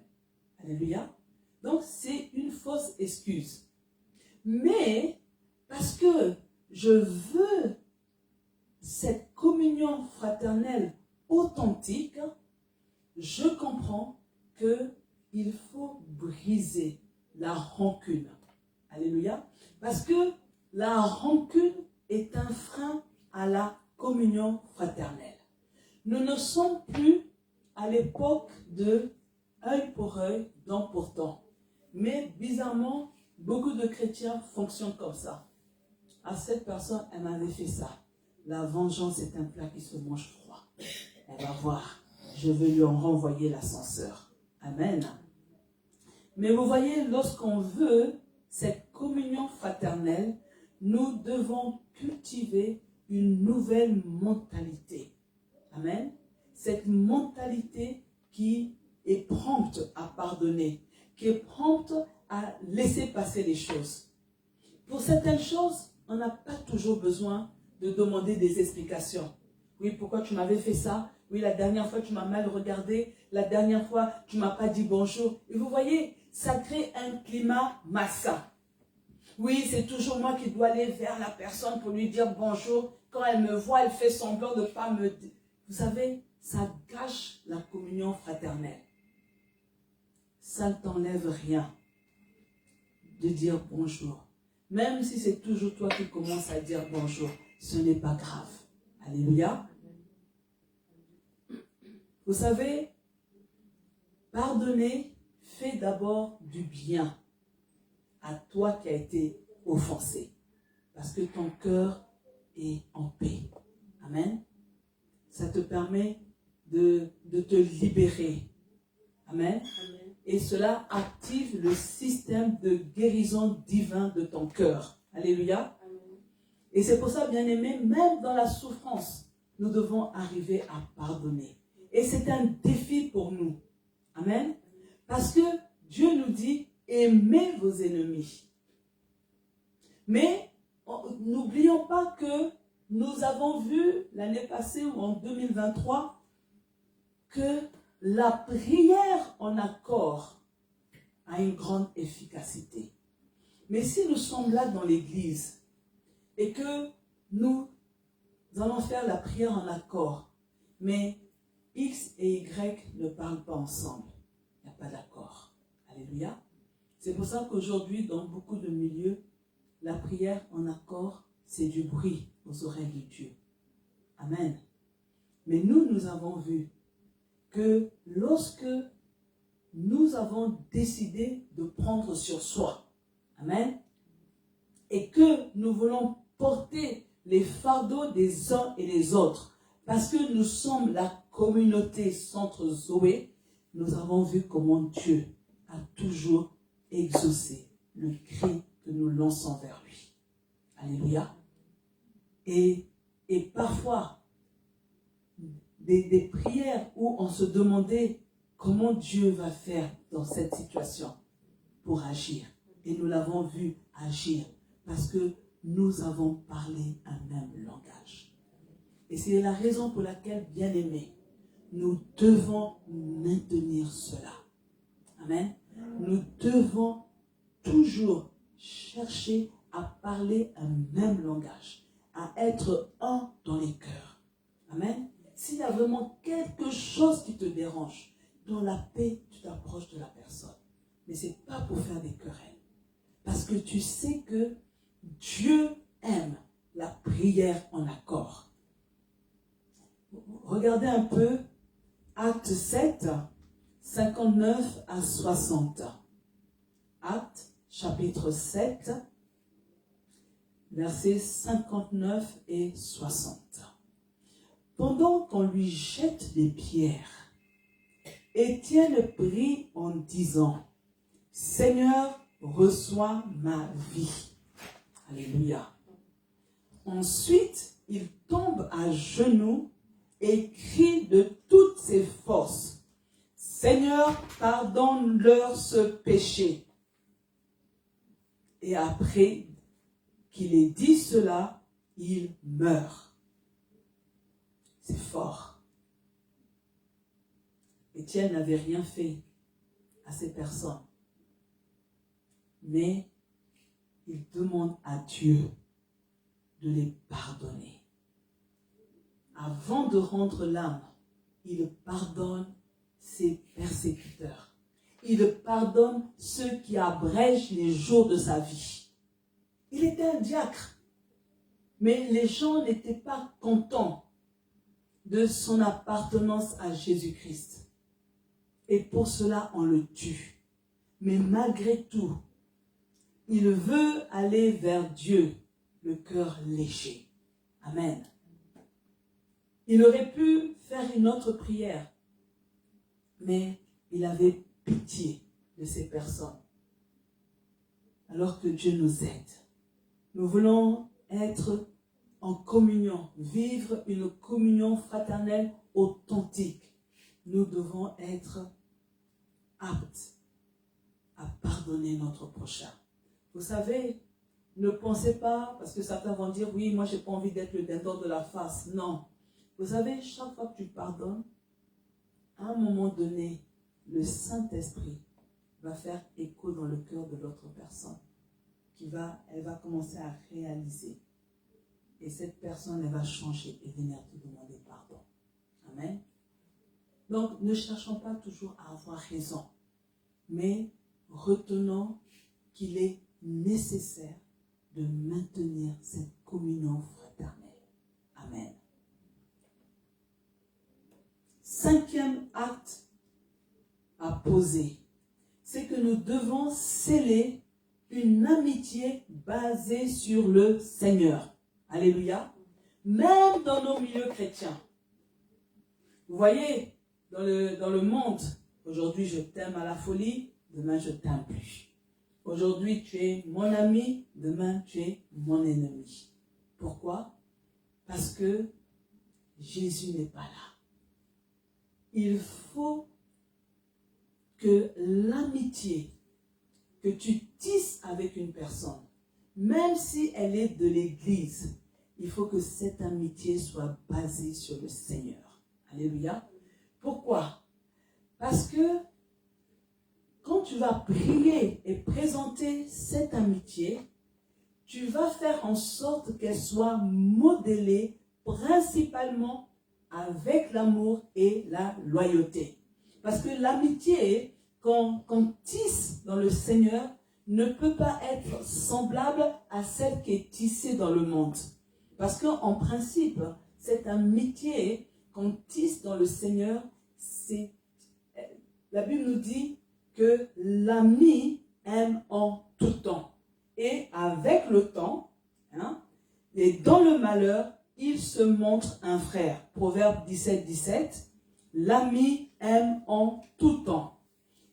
A: Alléluia. Donc, c'est une fausse excuse. Mais, parce que je veux cette communion fraternelle authentique, je comprends qu'il faut briser la rancune. Alléluia. Parce que la rancune est un frein à la communion fraternelle. Nous ne sommes plus à l'époque de œil pour œil, dent pour dent. Mais bizarrement, beaucoup de chrétiens fonctionnent comme ça. À cette personne, elle m'avait fait ça. La vengeance est un plat qui se mange froid. Elle va voir. Je vais lui en renvoyer l'ascenseur. Amen. Mais vous voyez, lorsqu'on veut cette communion fraternelle, nous devons cultiver une nouvelle mentalité. Amen. Cette mentalité qui est prompte à pardonner, qui est prompte à laisser passer les choses. Pour certaines choses, on n'a pas toujours besoin de demander des explications. Oui, pourquoi tu m'avais fait ça? Oui, la dernière fois, tu m'as mal regardé. La dernière fois, tu ne m'as pas dit bonjour. Et vous voyez, ça crée un climat malsain. Oui, c'est toujours moi qui dois aller vers la personne pour lui dire bonjour. Quand elle me voit, elle fait semblant de ne pas me dire. Vous savez, ça gâche la communion fraternelle. Ça ne t'enlève rien de dire bonjour. Même si c'est toujours toi qui commences à dire bonjour, ce n'est pas grave. Alléluia. Vous savez, pardonner fait d'abord du bien à toi qui as été offensé. Parce que ton cœur est en paix. Amen. Ça te permet de te libérer. Amen. Et cela active le système de guérison divin de ton cœur. Alléluia. Et c'est pour ça, bien-aimés, même dans la souffrance, nous devons arriver à pardonner. Et c'est un défi pour nous. Amen. Parce que Dieu nous dit, aimez vos ennemis. Mais n'oublions pas que nous avons vu l'année passée ou en 2023 que la prière en accord a une grande efficacité. Mais si nous sommes là dans l'église et que nous allons faire la prière en accord, mais X et Y ne parlent pas ensemble, il n'y a pas d'accord. Alléluia. C'est pour ça qu'aujourd'hui, dans beaucoup de milieux, la prière en accord, c'est du bruit aux oreilles de Dieu. Amen. Mais nous avons vu que lorsque nous avons décidé de prendre sur soi, amen, et que nous voulons porter les fardeaux des uns et des autres, parce que nous sommes la communauté Centre Zoé, nous avons vu comment Dieu a toujours exaucé le cri que nous lançons vers lui. Alléluia. Et parfois, des prières où on se demandait comment Dieu va faire dans cette situation pour agir. Et nous l'avons vu agir parce que nous avons parlé un même langage. Et c'est la raison pour laquelle, bien aimés, nous devons maintenir cela. Amen. Nous devons toujours chercher à parler un même langage, à être un dans les cœurs. Amen. S'il y a vraiment quelque chose qui te dérange, dans la paix, tu t'approches de la personne. Mais ce n'est pas pour faire des querelles. Parce que tu sais que Dieu aime la prière en accord. Regardez un peu Acte 7, 59 à 60. Acte, chapitre 7, versets 59 et 60. Pendant qu'on lui jette des pierres, Étienne prie en disant, « Seigneur, reçois ma vie. » Alléluia. Ensuite, il tombe à genoux et crie de toutes ses forces, « Seigneur, pardonne-leur ce péché. » Et après qu'il ait dit cela, il meurt. C'est fort. Étienne n'avait rien fait à ces personnes. Mais il demande à Dieu de les pardonner. Avant de rendre l'âme, il pardonne ses persécuteurs. Il pardonne ceux qui abrègent les jours de sa vie. Il était un diacre. Mais les gens n'étaient pas contents de son appartenance à Jésus-Christ. Et pour cela, on le tue. Mais malgré tout, il veut aller vers Dieu, le cœur léger. Amen. Il aurait pu faire une autre prière, mais il avait pitié de ces personnes. Alors que Dieu nous aide. Nous voulons être en communion, vivre une communion fraternelle authentique. Nous devons être aptes à pardonner notre prochain. Vous savez, ne pensez pas, parce que certains vont dire, oui, moi, je n'ai pas envie d'être le dindon de la face. Non. Vous savez, chaque fois que tu pardonnes, à un moment donné, le Saint-Esprit va faire écho dans le cœur de l'autre personne. Elle va commencer à réaliser. Et cette personne, elle va changer et venir te demander pardon. Amen. Donc, ne cherchons pas toujours à avoir raison, mais retenons qu'il est nécessaire de maintenir cette communion fraternelle. Amen. 5e acte à poser, c'est que nous devons sceller une amitié basée sur le Seigneur. Alléluia. Même dans nos milieux chrétiens. Vous voyez, dans le monde, aujourd'hui je t'aime à la folie, demain je t'aime plus. Aujourd'hui tu es mon ami, demain tu es mon ennemi. Pourquoi? Parce que Jésus n'est pas là. Il faut que l'amitié que tu tisses avec une personne, même si elle est de l'Église, il faut que cette amitié soit basée sur le Seigneur. Alléluia. Pourquoi? Parce que quand tu vas prier et présenter cette amitié, tu vas faire en sorte qu'elle soit modélée principalement avec l'amour et la loyauté. Parce que l'amitié qu'on tisse dans le Seigneur ne peut pas être semblable à celle qui est tissée dans le monde. Parce qu'en principe, cette amitié qu'on tisse dans le Seigneur, la Bible nous dit que l'ami aime en tout temps. Et avec le temps, et dans le malheur, il se montre un frère. Proverbe 17, 17. L'ami aime en tout temps.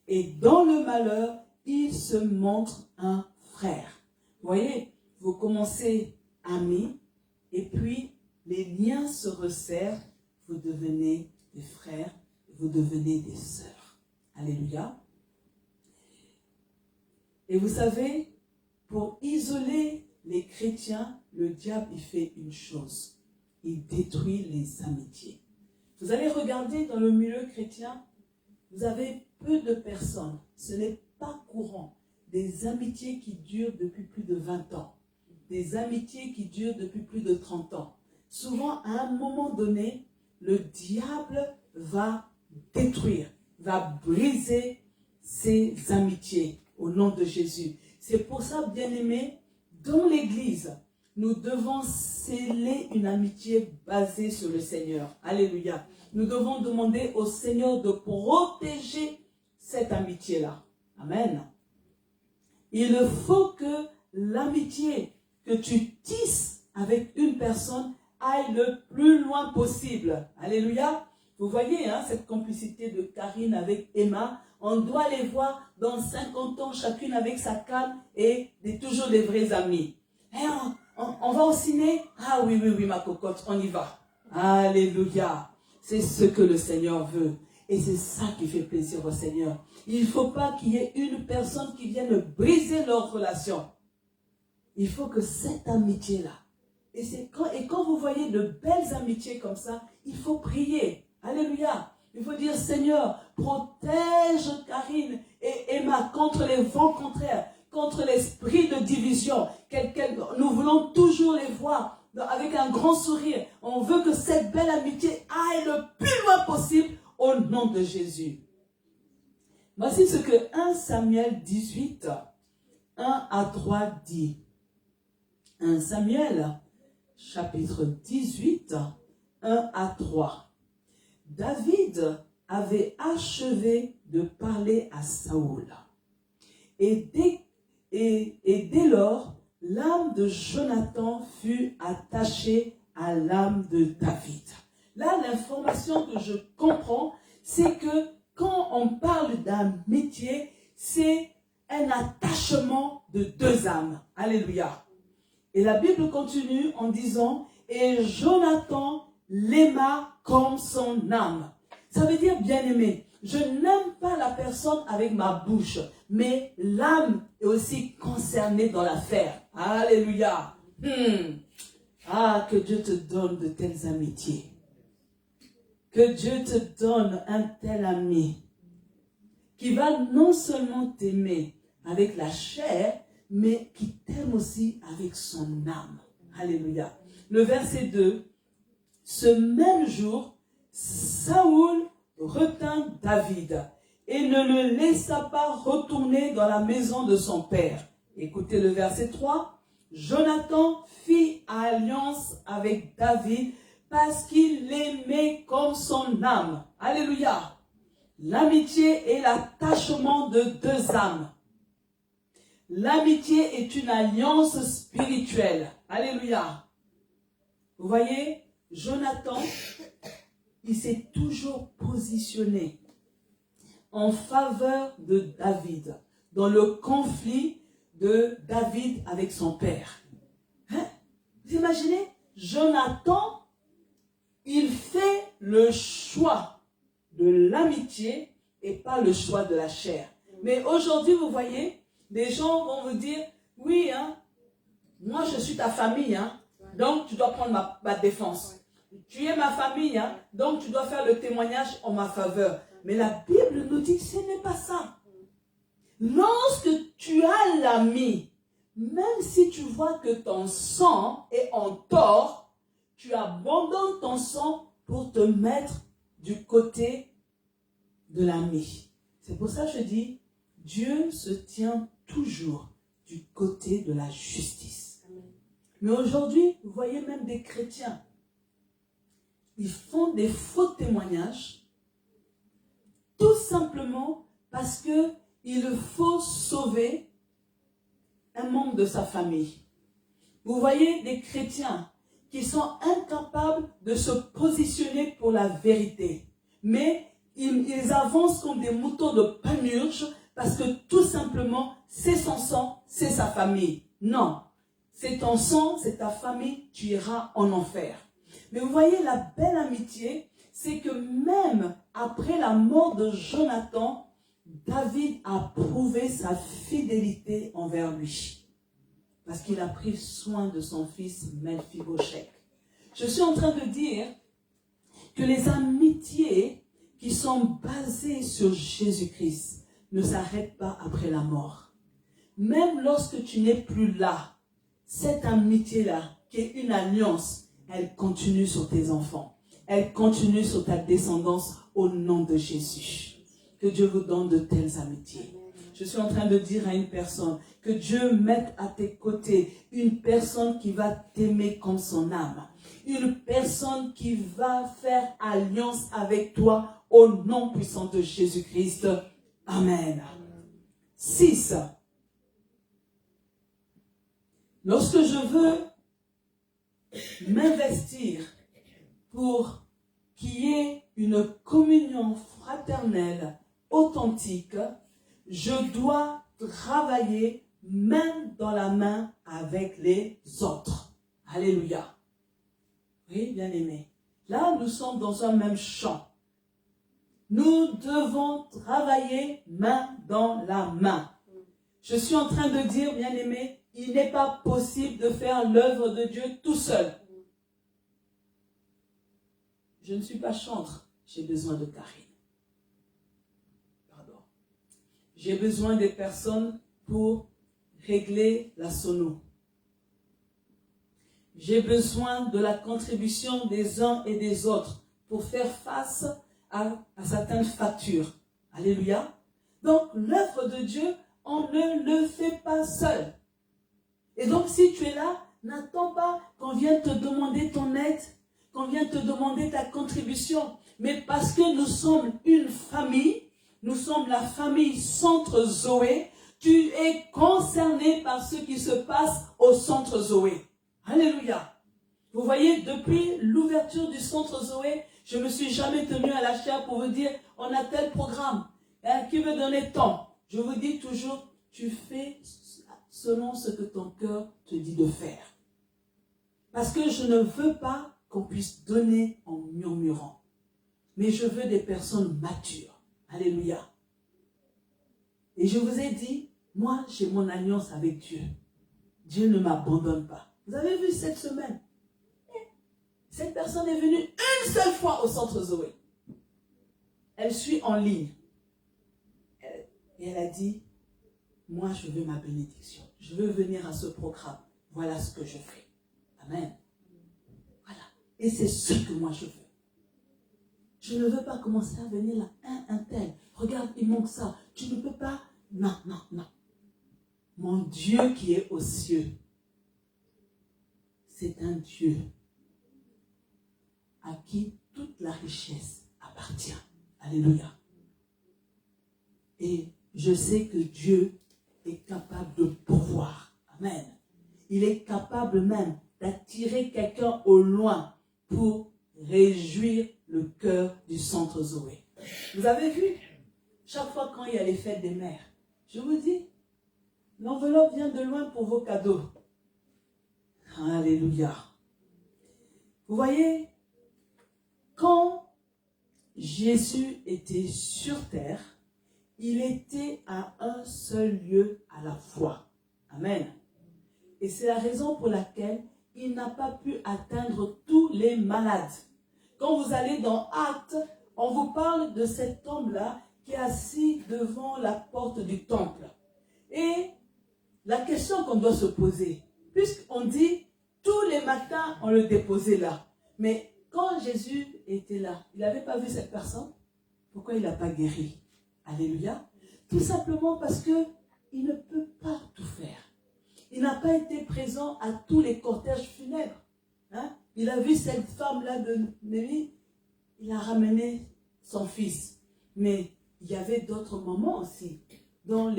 A: Et dans le malheur, il se montre un frère. Vous voyez, vous commencez amis, et puis les liens se resserrent, vous devenez des frères, vous devenez des sœurs. Alléluia. Et vous savez, pour isoler les chrétiens, le diable, il fait une chose. Il détruit les amitiés. Vous allez regarder dans le milieu chrétien, vous avez peu de personnes, ce n'est pas courant, des amitiés qui durent depuis plus de 20 ans, des amitiés qui durent depuis plus de 30 ans. Souvent, à un moment donné, le diable va détruire, va briser ces amitiés au nom de Jésus. C'est pour ça, bien-aimés, dans l'Église, nous devons sceller une amitié basée sur le Seigneur. Alléluia. Nous devons demander au Seigneur de protéger cette amitié-là. Amen. Il faut que l'amitié que tu tisses avec une personne aille le plus loin possible. Alléluia. Vous voyez cette complicité de Karine avec Emma. On doit les voir dans 50 ans, chacune avec sa canne et toujours des vrais amis. On va au ciné? Ah oui, ma cocotte, on y va. Alléluia. C'est ce que le Seigneur veut. Et c'est ça qui fait plaisir au Seigneur. Il ne faut pas qu'il y ait une personne qui vienne briser leur relation. Il faut que cette amitié-là, et quand vous voyez de belles amitiés comme ça, il faut prier. Alléluia. Il faut dire, Seigneur, protège Karine et Emma contre les vents contraires, contre l'esprit de division. Nous voulons toujours les voir avec un grand sourire. On veut que cette belle amitié aille le plus loin possible au nom de Jésus. Voici ce que 1 Samuel 18, 1 à 3 dit. 1 Samuel, chapitre 18, 1 à 3. David avait achevé de parler à Saoul. Et dès lors, l'âme de Jonathan fut attachée à l'âme de David. Là, l'information que je comprends, c'est que quand on parle d'amitié, c'est un attachement de deux âmes. Alléluia. Et la Bible continue en disant, et Jonathan l'aima comme son âme. Ça veut dire, bien-aimé, je n'aime pas la personne avec ma bouche, mais l'âme est aussi concernée dans l'affaire. Alléluia. Ah, que Dieu te donne de telles amitiés. Que Dieu te donne un tel ami qui va non seulement t'aimer avec la chair, mais qui t'aime aussi avec son âme. Alléluia. Le verset 2. Ce même jour, Saoul retint David et ne le laissa pas retourner dans la maison de son père. Écoutez le verset 3. Jonathan fit alliance avec David parce qu'il l'aimait comme son âme. Alléluia. L'amitié est l'attachement de deux âmes. L'amitié est une alliance spirituelle. Alléluia. Vous voyez, Jonathan, il s'est toujours positionné en faveur de David, dans le conflit de David avec son père. Hein? Vous imaginez, Jonathan, il fait le choix de l'amitié et pas le choix de la chair. Mais aujourd'hui, vous voyez, des gens vont vous dire, oui, hein, moi je suis ta famille, hein, donc tu dois prendre ma défense. Tu es ma famille, hein, donc tu dois faire le témoignage en ma faveur. Mais la Bible nous dit que ce n'est pas ça. Lorsque tu as l'ami, même si tu vois que ton sang est en tort, tu abandonnes ton sang pour te mettre du côté de l'ami. C'est pour ça que je dis, Dieu se tient toujours du côté de la justice. Mais aujourd'hui, vous voyez même des chrétiens, ils font des faux témoignages, tout simplement parce que il faut sauver un membre de sa famille. Vous voyez des chrétiens qui sont incapables de se positionner pour la vérité. Mais ils avancent comme des moutons de panurge parce que tout simplement, c'est son sang, c'est sa famille. Non, c'est ton sang, c'est ta famille, tu iras en enfer. Mais vous voyez, la belle amitié, c'est que même après la mort de Jonathan, David a prouvé sa fidélité envers lui. Parce qu'il a pris soin de son fils Mephibosheth. Je suis en train de dire que les amitiés qui sont basées sur Jésus-Christ ne s'arrêtent pas après la mort. Même lorsque tu n'es plus là, cette amitié-là, qui est une alliance, elle continue sur tes enfants. Elle continue sur ta descendance au nom de Jésus. Que Dieu vous donne de telles amitiés. Je suis en train de dire à une personne que Dieu mette à tes côtés une personne qui va t'aimer comme son âme. Une personne qui va faire alliance avec toi au nom puissant de Jésus-Christ. Amen. 6. Lorsque je veux m'investir pour qu'il y ait une communion fraternelle authentique, je dois travailler main dans la main avec les autres. Alléluia. Oui, bien aimé. Là, nous sommes dans un même champ. Nous devons travailler main dans la main. Je suis en train de dire, bien aimé, il n'est pas possible de faire l'œuvre de Dieu tout seul. Je ne suis pas chantre, j'ai besoin de Karine. Pardon. J'ai besoin des personnes pour régler la sono. J'ai besoin de la contribution des uns et des autres pour faire face à certaines factures. Alléluia. Donc, l'œuvre de Dieu, on ne le fait pas seul. Et donc, si tu es là, n'attends pas qu'on vienne te demander ton aide, qu'on vienne te demander ta contribution. Mais parce que nous sommes une famille, nous sommes la famille Centre Zoé, tu es concerné par ce qui se passe au Centre Zoé. Alléluia. Vous voyez, depuis l'ouverture du Centre Zoé, je ne me suis jamais tenue à la chaire pour vous dire, on a tel programme, qui veut donner tant. Je vous dis toujours, tu fais selon ce que ton cœur te dit de faire. Parce que je ne veux pas qu'on puisse donner en murmurant. Mais je veux des personnes matures. Alléluia. Et je vous ai dit, moi, j'ai mon alliance avec Dieu. Dieu ne m'abandonne pas. Vous avez vu cette semaine, cette personne est venue une seule fois au Centre Zoé. Elle suit en ligne. Et elle a dit, moi, je veux ma bénédiction. Je veux venir à ce programme. Voilà ce que je fais. Amen. Voilà. Et c'est ce que moi je veux. Je ne veux pas commencer à venir là, un tel. Regarde, il manque ça. Tu ne peux pas. Non, non, non. Mon Dieu qui est aux cieux, c'est un Dieu à qui toute la richesse appartient. Alléluia. Et je sais que Dieu est capable de pourvoir. Amen. Il est capable même d'attirer quelqu'un au loin pour réjouir le cœur du centre Zoé. Vous avez vu, chaque fois quand il y a les fêtes des mères, je vous dis, l'enveloppe vient de loin pour vos cadeaux. Alléluia. Vous voyez, quand Jésus était sur terre, il était à un seul lieu à la fois. Amen. Et c'est la raison pour laquelle il n'a pas pu atteindre tous les malades. Quand vous allez dans Actes, on vous parle de cet homme-là qui est assis devant la porte du temple. Et la question qu'on doit se poser, puisqu'on dit tous les matins on le déposait là, mais quand Jésus était là, il n'avait pas vu cette personne. Pourquoi il n'a pas guéri? Alléluia. Tout simplement parce qu'il ne peut pas tout faire. Il n'a pas été présent à tous les cortèges funèbres. Hein? Il a vu cette femme-là de Némi, il a ramené son fils. Mais il y avait d'autres moments aussi, dont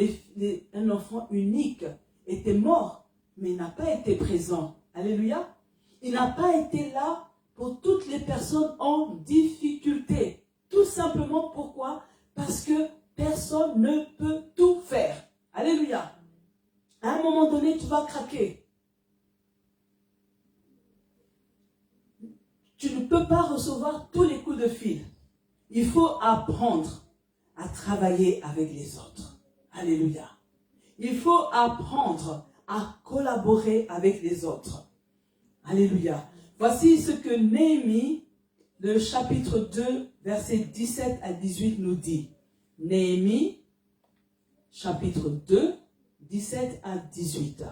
A: un enfant unique était mort, mais il n'a pas été présent. Alléluia. Il n'a pas été là pour toutes les personnes en difficulté. Tout simplement pourquoi? Parce que personne ne peut tout faire. Alléluia. À un moment donné, tu vas craquer. Tu ne peux pas recevoir tous les coups de fil. Il faut apprendre à travailler avec les autres. Alléluia. Il faut apprendre à collaborer avec les autres. Alléluia. Voici ce que Néhémie, le chapitre 2, versets 17 à 18 nous dit. Néhémie, chapitre 2, 17 à 18.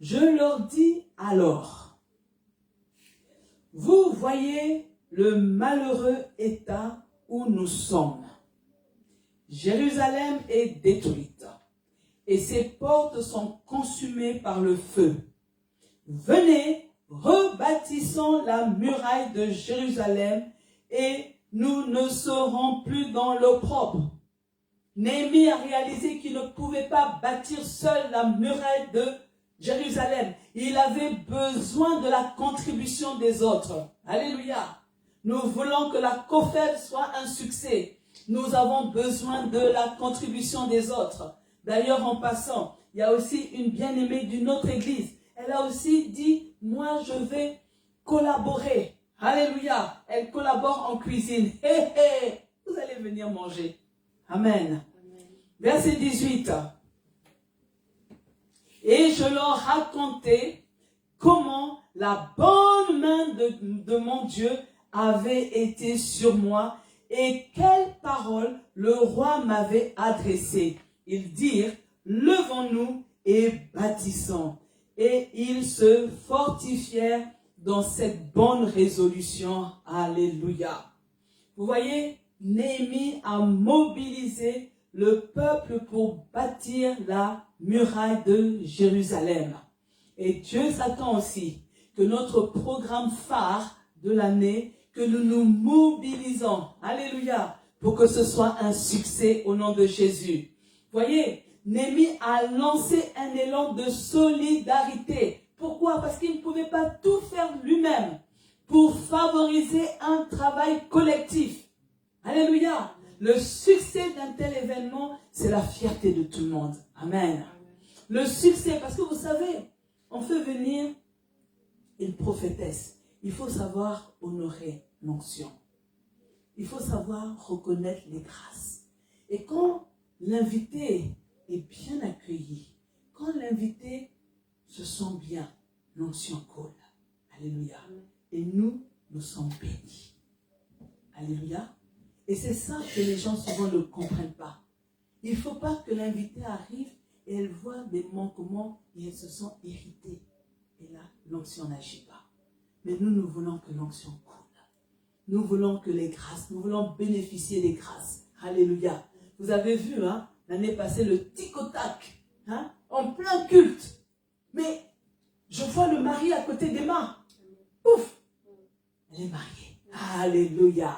A: Je leur dis alors, vous voyez le malheureux état où nous sommes. Jérusalem est détruite et ses portes sont consumées par le feu. Venez, rebâtissons la muraille de Jérusalem et nous ne serons plus dans l'opprobre. Néhémie a réalisé qu'il ne pouvait pas bâtir seul la muraille de Jérusalem. Il avait besoin de la contribution des autres. Alléluia. Nous voulons que la COFED soit un succès. Nous avons besoin de la contribution des autres. D'ailleurs, en passant, il y a aussi une bien-aimée d'une autre église. Elle a aussi dit, moi je vais collaborer. Alléluia. Elle collabore en cuisine. Hé, hé, vous allez venir manger. Amen. Verset 18. Et je leur racontai comment la bonne main de mon Dieu avait été sur moi et quelles paroles le roi m'avait adressées. Ils dirent, levons-nous et bâtissons. Et ils se fortifièrent dans cette bonne résolution. Alléluia. Vous voyez, Néhémie a mobilisé le peuple pour bâtir la muraille de Jérusalem. Et Dieu s'attend aussi que notre programme phare de l'année, que nous nous mobilisons, alléluia, pour que ce soit un succès au nom de Jésus. Voyez, Néhémie a lancé un élan de solidarité. Pourquoi? Parce qu'il ne pouvait pas tout faire lui-même pour favoriser un travail collectif. Alléluia. Le succès d'un tel événement, c'est la fierté de tout le monde. Amen. Le succès, parce que vous savez, on fait venir une prophétesse. Il faut savoir honorer l'onction. Il faut savoir reconnaître les grâces. Et quand l'invité est bien accueilli, quand l'invité se sent bien, l'onction coule. Alléluia. Et nous sommes bénis. Alléluia. Et c'est ça que les gens souvent ne comprennent pas. Il ne faut pas que l'invité arrive et elle voit des manquements et elle se sent irritée. Et là, l'onction n'agit pas. Mais nous voulons que l'onction coule. Nous voulons que les grâces, nous voulons bénéficier des grâces. Alléluia. Vous avez vu, hein, l'année passée, le tic-au-tac, hein, en plein culte. Mais je vois le mari à côté d'Emma. Ouf! Elle est mariée. Alléluia.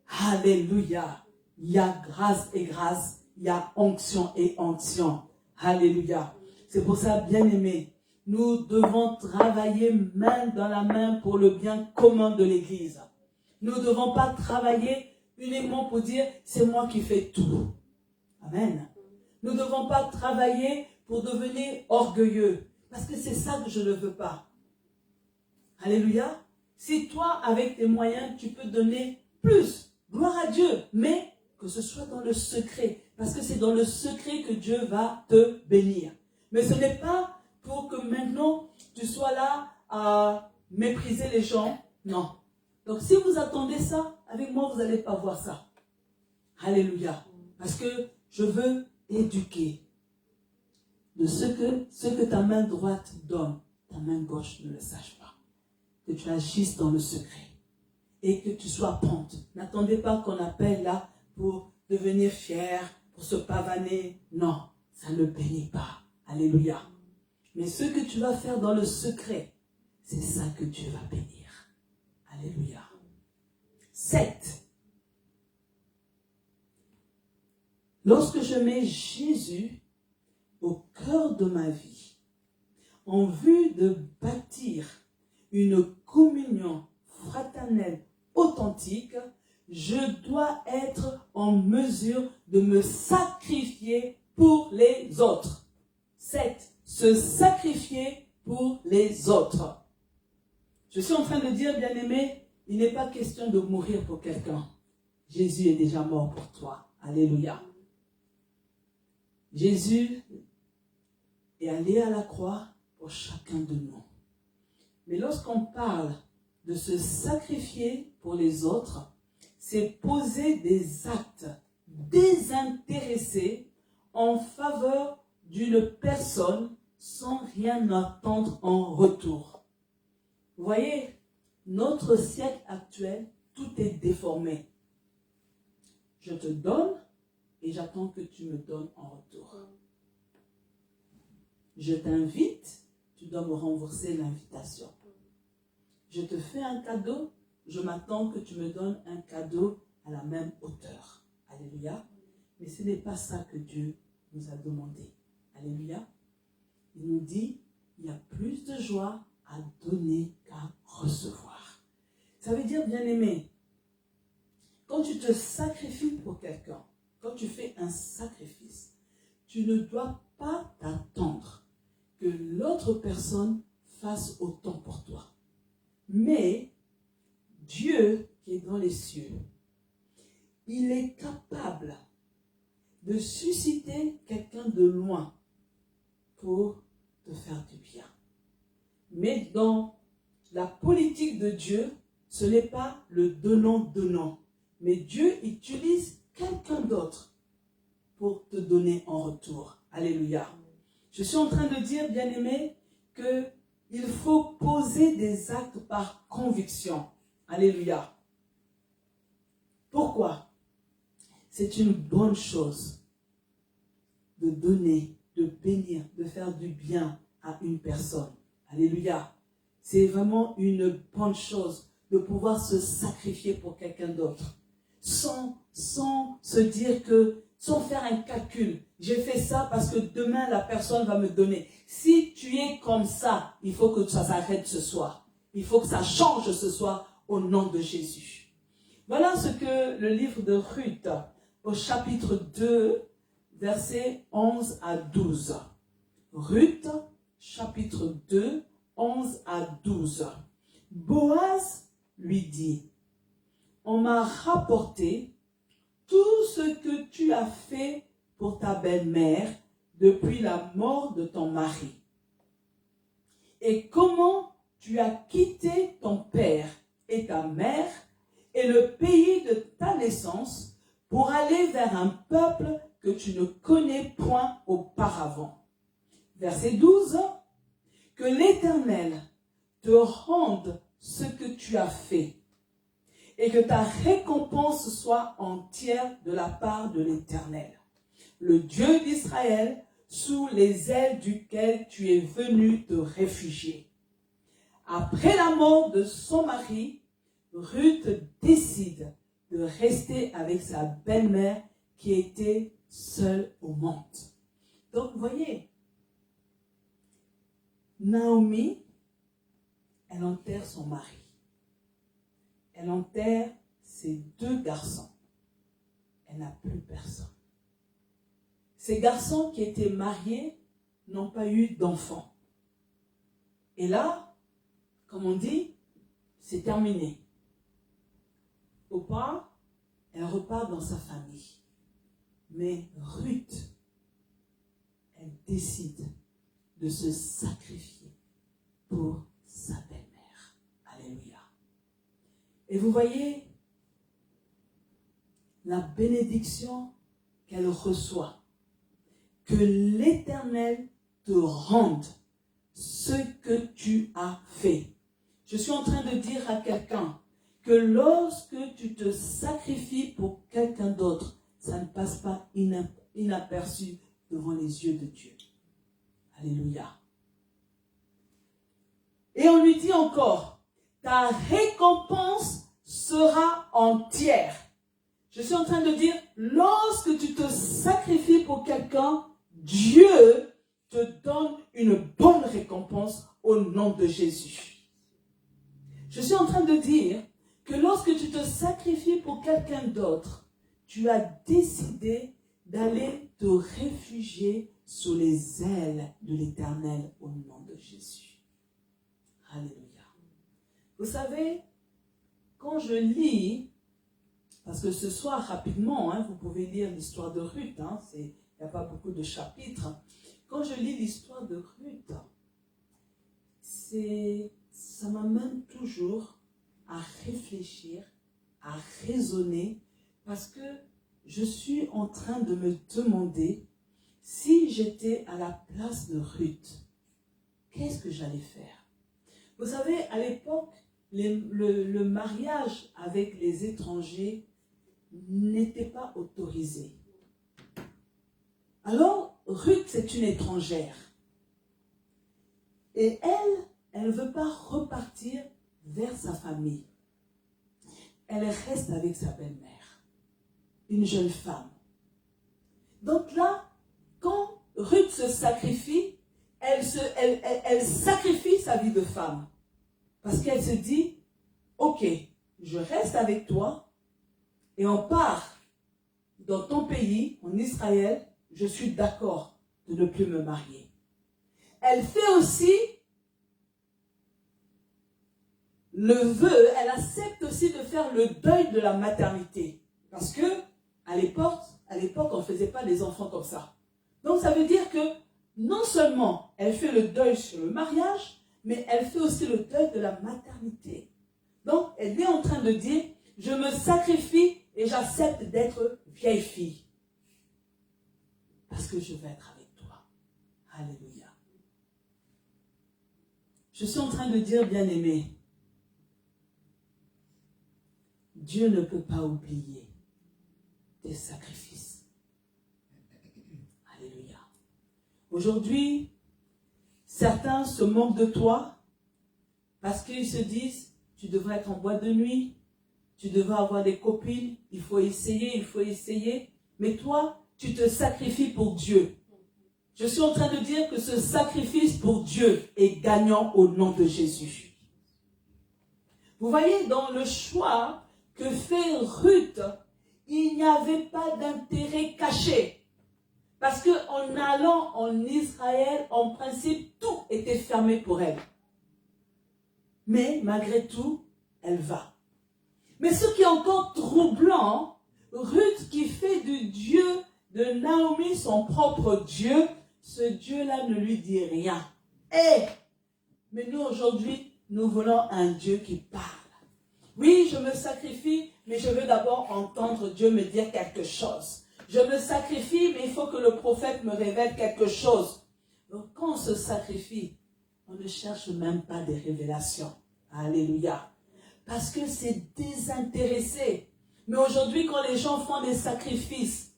A: Alléluia. Il y a grâce et grâce. il y a onction et onction. Alléluia. C'est pour ça, bien-aimés, nous devons travailler main dans la main pour le bien commun de l'Église. Nous ne devons pas travailler uniquement pour dire « c'est moi qui fais tout ». Amen. Nous ne devons pas travailler pour devenir orgueilleux, parce que c'est ça que je ne veux pas. Alléluia. Si toi, avec tes moyens, tu peux donner plus, gloire à Dieu, mais que ce soit dans le secret, parce que c'est dans le secret que Dieu va te bénir. Mais ce n'est pas pour que maintenant tu sois là à mépriser les gens, non. Donc si vous attendez ça, avec moi vous n'allez pas voir ça. Alléluia. Parce que je veux éduquer de ce que ta main droite donne, ta main gauche ne le sache pas. Que tu agisses dans le secret et que tu sois prompte. N'attendez pas qu'on appelle là pour devenir fier, pour se pavaner. Non, ça ne bénit pas. Alléluia. Mais ce que tu vas faire dans le secret, c'est ça que Dieu va bénir. Alléluia. 7. Lorsque je mets Jésus au cœur de ma vie, en vue de bâtir une communion fraternelle authentique, je dois être en mesure de me sacrifier pour les autres. 7. Se sacrifier pour les autres. Je suis en train de dire, bien-aimé, il n'est pas question de mourir pour quelqu'un. Jésus est déjà mort pour toi. Alléluia. Jésus est allé à la croix pour chacun de nous. Mais lorsqu'on parle de se sacrifier pour les autres, c'est poser des actes désintéressés en faveur d'une personne sans rien attendre en retour. Vous voyez, notre siècle actuel, tout est déformé. Je te donne et j'attends que tu me donnes en retour. Je t'invite, tu dois me rembourser l'invitation. Je te fais un cadeau, je m'attends que tu me donnes un cadeau à la même hauteur. Alléluia. Mais ce n'est pas ça que Dieu nous a demandé. Alléluia. Il nous dit, il y a plus de joie à donner qu'à recevoir. Ça veut dire, bien-aimé, quand tu te sacrifies pour quelqu'un, quand tu fais un sacrifice, tu ne dois pas t'attendre que l'autre personne fasse autant pour toi. Mais Dieu qui est dans les cieux, il est capable de susciter quelqu'un de loin pour te faire du bien. Mais dans la politique de Dieu, ce n'est pas le donnant-donnant. Mais Dieu utilise quelqu'un d'autre pour te donner en retour. Alléluia. Je suis en train de dire, bien-aimé, qu'il faut poser des actes par conviction. Alléluia. Pourquoi? C'est une bonne chose de donner, de bénir, de faire du bien à une personne. Alléluia. C'est vraiment une bonne chose de pouvoir se sacrifier pour quelqu'un d'autre. Sans se dire que, sans faire un calcul, j'ai fait ça parce que demain la personne va me donner. Si tu es comme ça, il faut que ça s'arrête ce soir. Il faut que ça change ce soir au nom de Jésus. Voilà ce que le livre de Ruth, au chapitre 2, versets 11 à 12. Ruth, chapitre 2, 11 à 12. Boaz lui dit, « On m'a rapporté tout ce que tu as fait pour ta belle-mère depuis la mort de ton mari. Et comment tu as quitté ton père et ta mère et le pays de ta naissance pour aller vers un peuple que tu ne connais point auparavant. » Verset 12. « Que l'Éternel te rende ce que tu as fait et que ta récompense soit entière de la part de l'Éternel, le Dieu d'Israël, sous les ailes duquel tu es venu te réfugier. » Après la mort de son mari, Ruth décide de rester avec sa belle-mère qui était seule au monde. Donc, vous voyez, Naomi, elle enterre son mari. Elle enterre ses 2 garçons. Elle n'a plus personne. Ces garçons qui étaient mariés n'ont pas eu d'enfants. Et là, comme on dit, c'est terminé. Au pas, elle repart dans sa famille. Mais Ruth, elle décide de se sacrifier pour sa belle-mère. Alléluia. Et vous voyez la bénédiction qu'elle reçoit. Que l'Éternel te rende ce que tu as fait. Je suis en train de dire à quelqu'un que lorsque tu te sacrifies pour quelqu'un d'autre, ça ne passe pas inaperçu devant les yeux de Dieu. Alléluia. Et on lui dit encore, ta récompense sera entière. Je suis en train de dire, lorsque tu te sacrifies pour quelqu'un, Dieu te donne une bonne récompense au nom de Jésus. Je suis en train de dire que lorsque tu te sacrifies pour quelqu'un d'autre, tu as décidé d'aller te réfugier sous les ailes de l'Éternel au nom de Jésus. Alléluia. Vous savez, quand je lis, parce que ce soir, rapidement, vous pouvez lire l'histoire de Ruth, il n'y a pas beaucoup de chapitres. Quand je lis l'histoire de Ruth, ça m'amène toujours à réfléchir, à raisonner, parce que je suis en train de me demander, si j'étais à la place de Ruth, qu'est-ce que j'allais faire? Vous savez, à l'époque, le mariage avec les étrangers n'était pas autorisé. Alors, Ruth, c'est une étrangère. Et elle ne veut pas repartir vers sa famille. Elle reste avec sa belle-mère, une jeune femme. Donc là, quand Ruth se sacrifie, elle sacrifie sa vie de femme. Parce qu'elle se dit, ok, je reste avec toi et on part dans ton pays, en Israël, je suis d'accord de ne plus me marier. Elle fait aussi le vœu, elle accepte aussi de faire le deuil de la maternité. Parce que à l'époque, on ne faisait pas les enfants comme ça. Donc ça veut dire que non seulement elle fait le deuil sur le mariage, mais elle fait aussi le deuil de la maternité. Donc elle est en train de dire, je me sacrifie et j'accepte d'être vieille fille. Parce que je vais être avec toi. Alléluia. Je suis en train de dire, bien-aimé, Dieu ne peut pas oublier tes sacrifices. Alléluia. Aujourd'hui, certains se moquent de toi parce qu'ils se disent, tu devrais être en boîte de nuit, tu devrais avoir des copines, il faut essayer. Mais toi, tu te sacrifies pour Dieu. Je suis en train de dire que ce sacrifice pour Dieu est gagnant au nom de Jésus. Vous voyez, dans le choix que fait Ruth, il n'y avait pas d'intérêt caché. Parce qu'en allant en Israël, en principe, tout était fermé pour elle. Mais malgré tout, elle va. Mais ce qui est encore troublant, Ruth qui fait du Dieu de Naomi son propre Dieu, ce Dieu-là ne lui dit rien. Mais nous aujourd'hui, nous voulons un Dieu qui parle. Oui, je me sacrifie, mais je veux d'abord entendre Dieu me dire quelque chose. Je me sacrifie, mais il faut que le prophète me révèle quelque chose. Donc quand on se sacrifie, on ne cherche même pas des révélations. Alléluia. Parce que c'est désintéressé. Mais aujourd'hui, quand les gens font des sacrifices,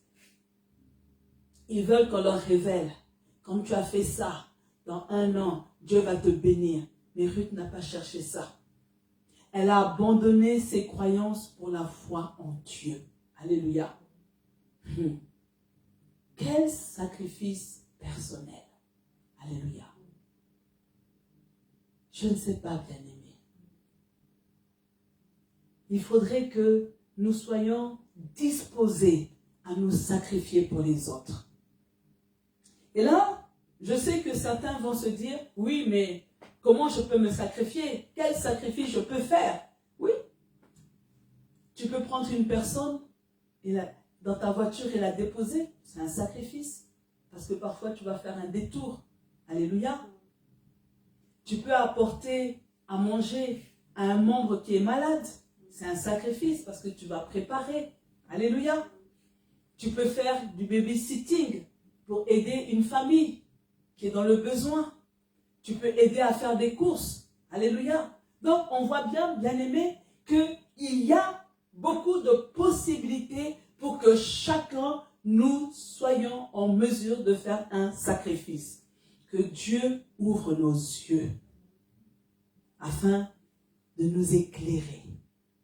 A: ils veulent qu'on leur révèle. Comme tu as fait ça, dans 1 an, Dieu va te bénir. Mais Ruth n'a pas cherché ça. Elle a abandonné ses croyances pour la foi en Dieu. Alléluia. quel sacrifice personnel. Alléluia. Je ne sais pas, bien-aimés. Il faudrait que nous soyons disposés à nous sacrifier pour les autres. Et là, je sais que certains vont se dire, oui, mais comment je peux me sacrifier? Quel sacrifice je peux faire? Oui. Tu peux prendre une personne et dans ta voiture et la déposer. C'est un sacrifice. Parce que parfois, tu vas faire un détour. Alléluia. Tu peux apporter à manger à un membre qui est malade. C'est un sacrifice parce que tu vas préparer. Alléluia. Tu peux faire du babysitting pour aider une famille qui est dans le besoin. Tu peux aider à faire des courses. Alléluia. Donc, on voit bien, bien-aimé, qu'il y a beaucoup de possibilités pour que chacun, nous soyons en mesure de faire un sacrifice. Que Dieu ouvre nos yeux afin de nous éclairer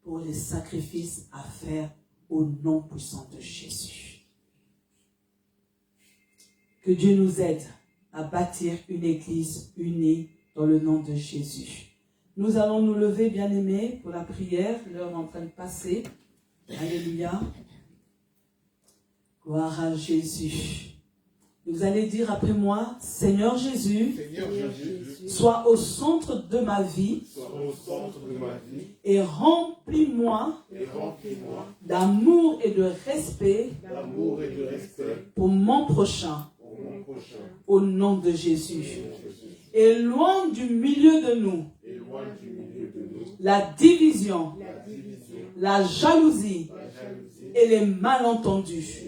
A: pour les sacrifices à faire au nom puissant de Jésus. Que Dieu nous aide à bâtir une église unie dans le nom de Jésus. Nous allons nous lever, bien-aimés, pour la prière. L'heure est en train de passer. Alléluia. Gloire à Jésus. Vous allez dire après moi, Seigneur Jésus, sois au centre de ma vie, et remplis-moi d'amour et de respect pour mon prochain, au nom de Jésus. Éloigne du milieu de nous la division, la jalousie et les malentendus,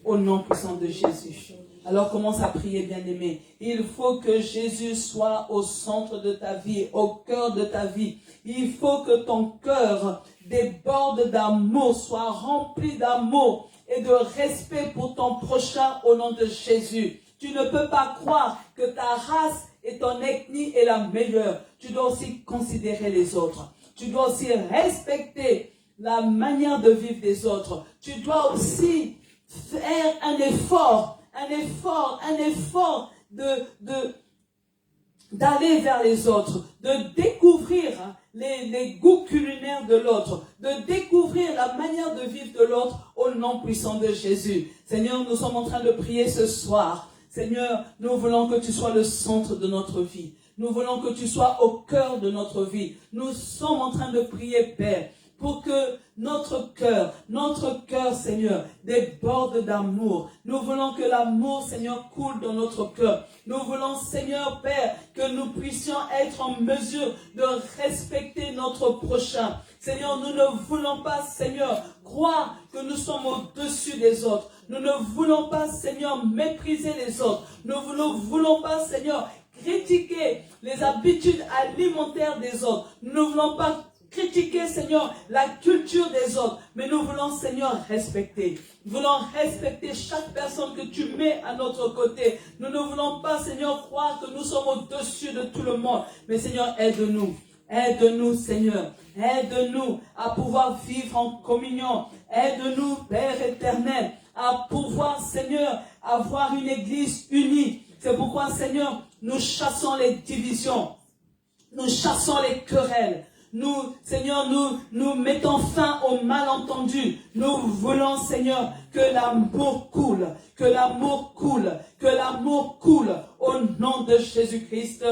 A: au nom puissant de Jésus. Alors commence à prier, bien-aimé. Il faut que Jésus soit au centre de ta vie, au cœur de ta vie. Il faut que ton cœur déborde d'amour, soit rempli d'amour et de respect pour ton prochain au nom de Jésus. Tu ne peux pas croire que ta race et ton ethnie est la meilleure. Tu dois aussi considérer les autres. Tu dois aussi respecter la manière de vivre des autres. Tu dois aussi faire un effort d'aller vers les autres, de découvrir les goûts culinaires de l'autre, de découvrir la manière de vivre de l'autre au nom puissant de Jésus. Seigneur, nous sommes en train de prier ce soir. Seigneur, nous voulons que tu sois le centre de notre vie. Nous voulons que tu sois au cœur de notre vie. Nous sommes en train de prier, Père, pour que notre cœur, Seigneur, déborde d'amour. Nous voulons que l'amour, Seigneur, coule dans notre cœur. Nous voulons, Seigneur, Père, que nous puissions être en mesure de respecter notre prochain. Seigneur, nous ne voulons pas, Seigneur, croire que nous sommes au-dessus des autres. Nous ne voulons pas, Seigneur, mépriser les autres. Nous ne voulons pas, Seigneur, critiquer les habitudes alimentaires des autres. Nous ne voulons pas critiquer, Seigneur, la culture des autres. Mais nous voulons, Seigneur, respecter. Nous voulons respecter chaque personne que tu mets à notre côté. Nous ne voulons pas, Seigneur, croire que nous sommes au-dessus de tout le monde. Mais, Seigneur, aide-nous. Aide-nous, Seigneur. Aide-nous à pouvoir vivre en communion. Aide-nous, Père éternel, à pouvoir, Seigneur, avoir une église unie. C'est pourquoi, Seigneur, nous chassons les divisions. Nous chassons les querelles. Nous, Seigneur, nous mettons fin aux malentendus. Nous voulons, Seigneur, que l'amour coule, que l'amour coule, que l'amour coule au nom de Jésus-Christ.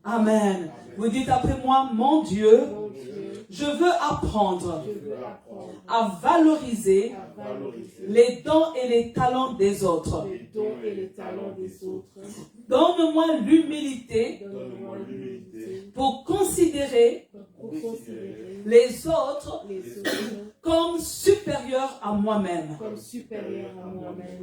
A: Amen. Vous dites après moi, mon Dieu, je veux apprendre à valoriser les dons et les talents des autres. Donne-moi l'humilité pour considérer les autres comme supérieurs à moi-même.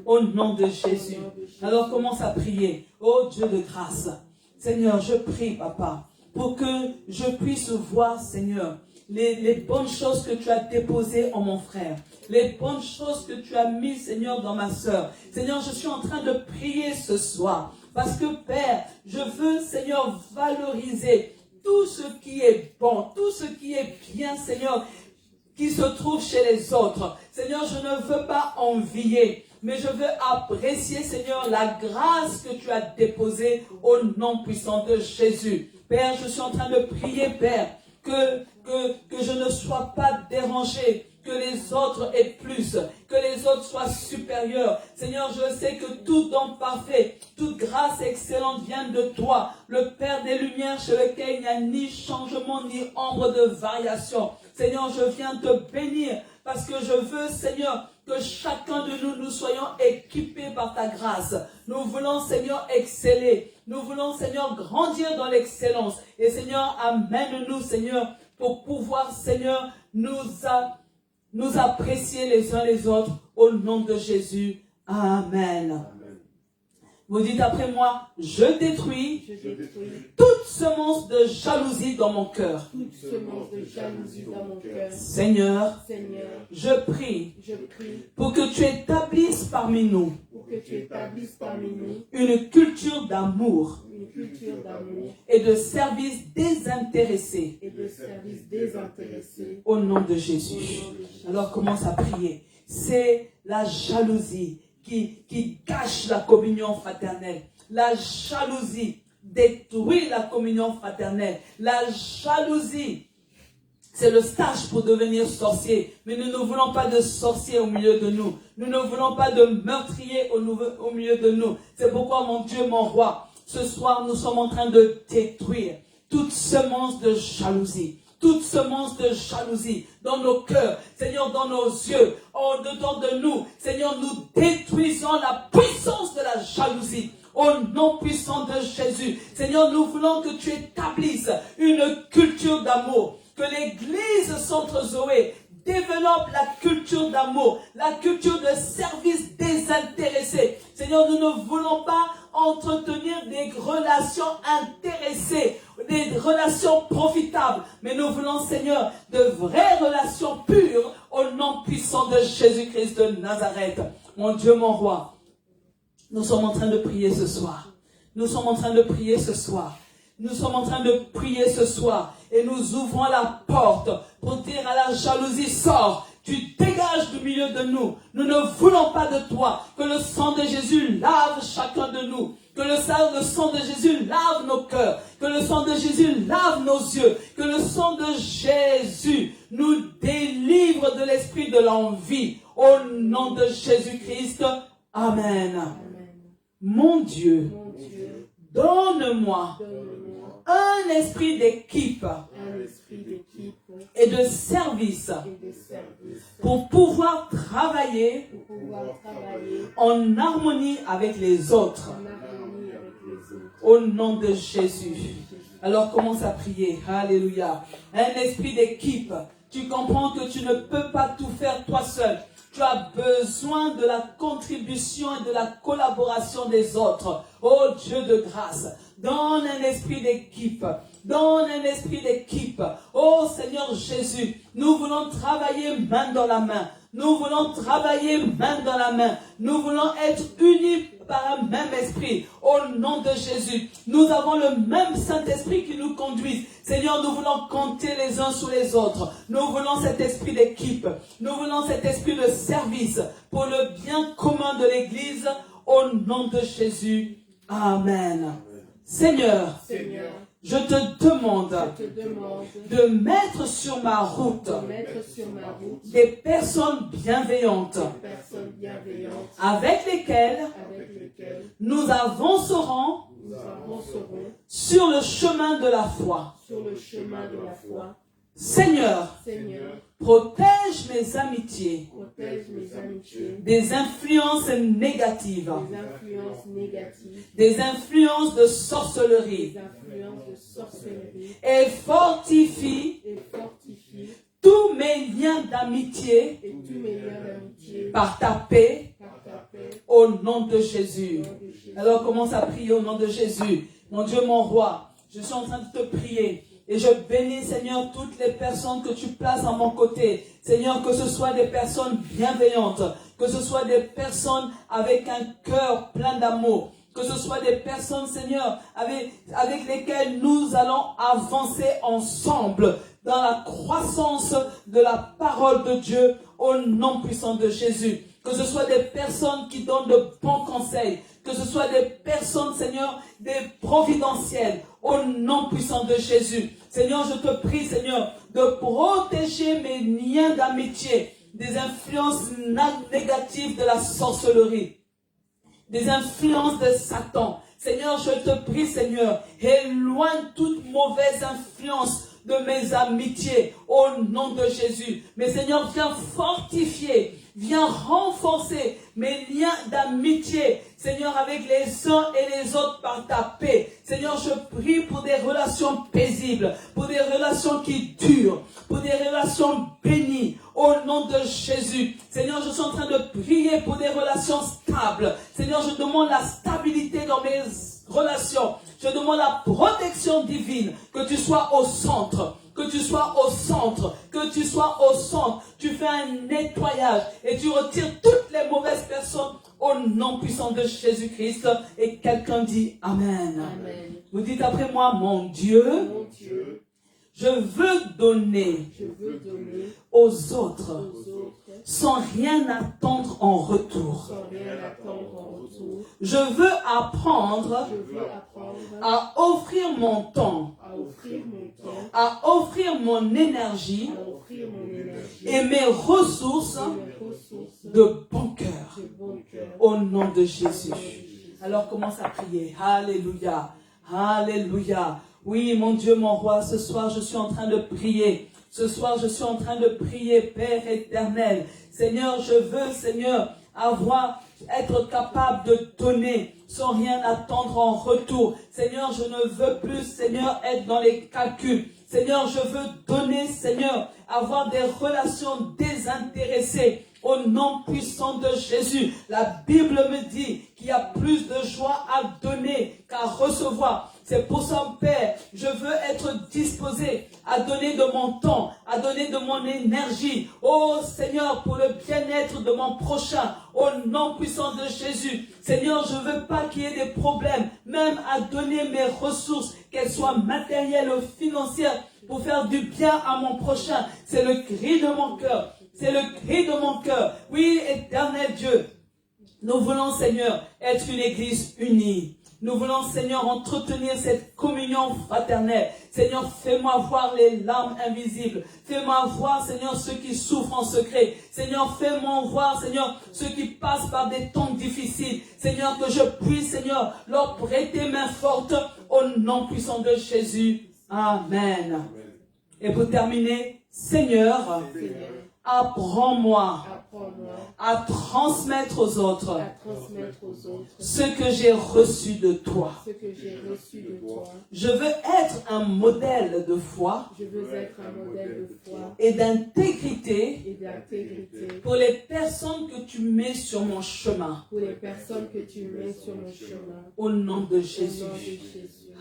A: Au nom de Jésus. Alors commence à prier. Oh Dieu de grâce. Seigneur, je prie, Papa, pour que je puisse voir, Seigneur, les bonnes choses que tu as déposées en mon frère. Les bonnes choses que tu as mises, Seigneur, dans ma sœur. Seigneur, je suis en train de prier ce soir. Parce que, Père, je veux, Seigneur, valoriser tout ce qui est bon, tout ce qui est bien, Seigneur, qui se trouve chez les autres. Seigneur, je ne veux pas envier. mais je veux apprécier, Seigneur, la grâce que tu as déposée au nom puissant de Jésus. Père, je suis en train de prier, Père, que je ne sois pas dérangé, que les autres aient plus, que les autres soient supérieurs. Seigneur, je sais que tout don parfait, toute grâce excellente vient de toi, le Père des Lumières, chez lequel il n'y a ni changement ni ombre de variation. Seigneur, je viens te bénir parce que je veux, Seigneur, que chacun de nous, nous soyons équipés par ta grâce. Nous voulons, Seigneur, exceller. Nous voulons, Seigneur, grandir dans l'excellence. Et Seigneur, amène-nous, Seigneur, pour pouvoir, Seigneur, nous apprécier les uns les autres au nom de Jésus. Amen. Vous dites après moi, je détruis toute semence de jalousie dans mon cœur. Seigneur, je prie pour que tu établisses parmi nous une culture d'amour et de service désintéressé au nom de Jésus. Alors commence à prier. C'est la jalousie qui gâche la communion fraternelle. La jalousie détruit la communion fraternelle. La jalousie, c'est le stage pour devenir sorcier. Mais nous ne voulons pas de sorciers au milieu de nous. Nous ne voulons pas de meurtriers au milieu de nous. C'est pourquoi, mon Dieu, mon roi, ce soir, nous sommes en train de détruire toute semence de jalousie. Toute semence de jalousie dans nos cœurs, Seigneur, dans nos yeux, en dedans de nous. Seigneur, nous détruisons la puissance de la jalousie. Au nom puissant de Jésus. Seigneur, nous voulons que tu établisses une culture d'amour. Que l'église Centre Zoé développe la culture d'amour, la culture de service désintéressé. Seigneur, nous ne voulons pas entretenir des relations intéressées, des relations profitables, mais nous voulons, Seigneur, de vraies relations pures au nom puissant de Jésus-Christ de Nazareth. Mon Dieu, mon roi, nous sommes en train de prier ce soir. Nous sommes en train de prier ce soir. Nous sommes en train de prier ce soir et nous ouvrons la porte pour dire à la jalousie, sors, tu dégages du milieu de nous. Nous ne voulons pas de toi. Que le sang de Jésus lave chacun de nous. Que le sang de Jésus lave nos cœurs. Que le sang de Jésus lave nos yeux. Que le sang de Jésus nous délivre de l'esprit de l'envie. Au nom de Jésus-Christ. Amen. Mon Dieu, donne-moi un esprit d'équipe et de service pour pouvoir travailler en harmonie avec les autres. Au nom de Jésus. Alors commence à prier. Alléluia. Un esprit d'équipe. Tu comprends que tu ne peux pas tout faire toi seul. Tu as besoin de la contribution et de la collaboration des autres. Oh Dieu de grâce, donne un esprit d'équipe. Donne un esprit d'équipe. Oh Seigneur Jésus, nous voulons travailler main dans la main. Nous voulons travailler main dans la main. Nous voulons être unis par un même esprit. Au nom de Jésus, nous avons le même Saint-Esprit qui nous conduit. Seigneur, nous voulons compter les uns sur les autres. Nous voulons cet esprit d'équipe. Nous voulons cet esprit de service pour le bien commun de l'Église. Au nom de Jésus. Amen. Seigneur, je te demande de mettre sur ma route des personnes bienveillantes avec lesquelles nous avancerons sur le chemin de la foi. Seigneur, protège mes amitiés des influences négatives, des influences de sorcellerie, et fortifie tous mes liens d'amitié par ta paix au nom de Jésus. Alors commence à prier au nom de Jésus. Mon Dieu, mon roi, je suis en train de te prier. Et je bénis, Seigneur, toutes les personnes que tu places à mon côté. Seigneur, que ce soit des personnes bienveillantes, que ce soit des personnes avec un cœur plein d'amour, que ce soit des personnes, Seigneur, avec lesquelles nous allons avancer ensemble dans la croissance de la parole de Dieu au nom puissant de Jésus. que ce soit des personnes qui donnent de bons conseils, que ce soit des personnes, Seigneur, des providentielles, au nom puissant de Jésus. Seigneur, je te prie, Seigneur, de protéger mes liens d'amitié des influences négatives de la sorcellerie, des influences de Satan. Seigneur, je te prie, Seigneur, éloigne toute mauvaise influence de mes amitiés au nom de Jésus. Mais Seigneur, viens fortifier, viens renforcer mes liens d'amitié, Seigneur, avec les uns et les autres par ta paix. Seigneur, je prie pour des relations paisibles, pour des relations qui durent, pour des relations bénies, au nom de Jésus. Seigneur, je suis en train de prier pour des relations stables. Seigneur, je demande la stabilité dans mes relations. Je demande la protection divine, que tu sois au centre, que tu sois au centre, que tu sois au centre. Tu fais un nettoyage et tu retires toutes les mauvaises personnes au nom puissant de Jésus-Christ. Et quelqu'un dit Amen.
B: Amen.
A: Vous dites après moi, mon Dieu, je veux donner aux autres sans rien attendre en retour. Je veux apprendre à offrir mon temps, à offrir mon énergie et mes ressources de bon cœur au nom de Jésus. Alors commence à prier. Alléluia. Alléluia. Oui, mon Dieu, mon roi, ce soir, je suis en train de prier. Ce soir, je suis en train de prier, Père éternel. Seigneur, je veux, Seigneur, être capable de donner sans rien attendre en retour. Seigneur, je ne veux plus, Seigneur, être dans les calculs. Seigneur, je veux donner, Seigneur, avoir des relations désintéressées. Au nom puissant de Jésus, la Bible me dit qu'il y a plus de joie à donner qu'à recevoir. C'est pour ça, Père, je veux être disposé à donner de mon temps, à donner de mon énergie. Oh Seigneur, pour le bien-être de mon prochain, au nom puissant de Jésus. Seigneur, je ne veux pas qu'il y ait des problèmes, même à donner mes ressources, qu'elles soient matérielles ou financières, pour faire du bien à mon prochain. C'est le cri de mon cœur. C'est le cri de mon cœur. Oui, éternel Dieu, nous voulons, Seigneur, être une église unie. Nous voulons, Seigneur, entretenir cette communion fraternelle. Seigneur, fais-moi voir les larmes invisibles. Fais-moi voir, Seigneur, ceux qui souffrent en secret. Seigneur, fais-moi voir, Seigneur, ceux qui passent par des temps difficiles. Seigneur, que je puisse, Seigneur, leur prêter main forte au nom puissant de Jésus. Amen. Et pour terminer, Seigneur, apprends-moi à transmettre aux autres ce que j'ai reçu de toi. Je veux être un modèle de foi et d'intégrité pour les personnes que tu mets sur mon chemin. Au nom de Jésus.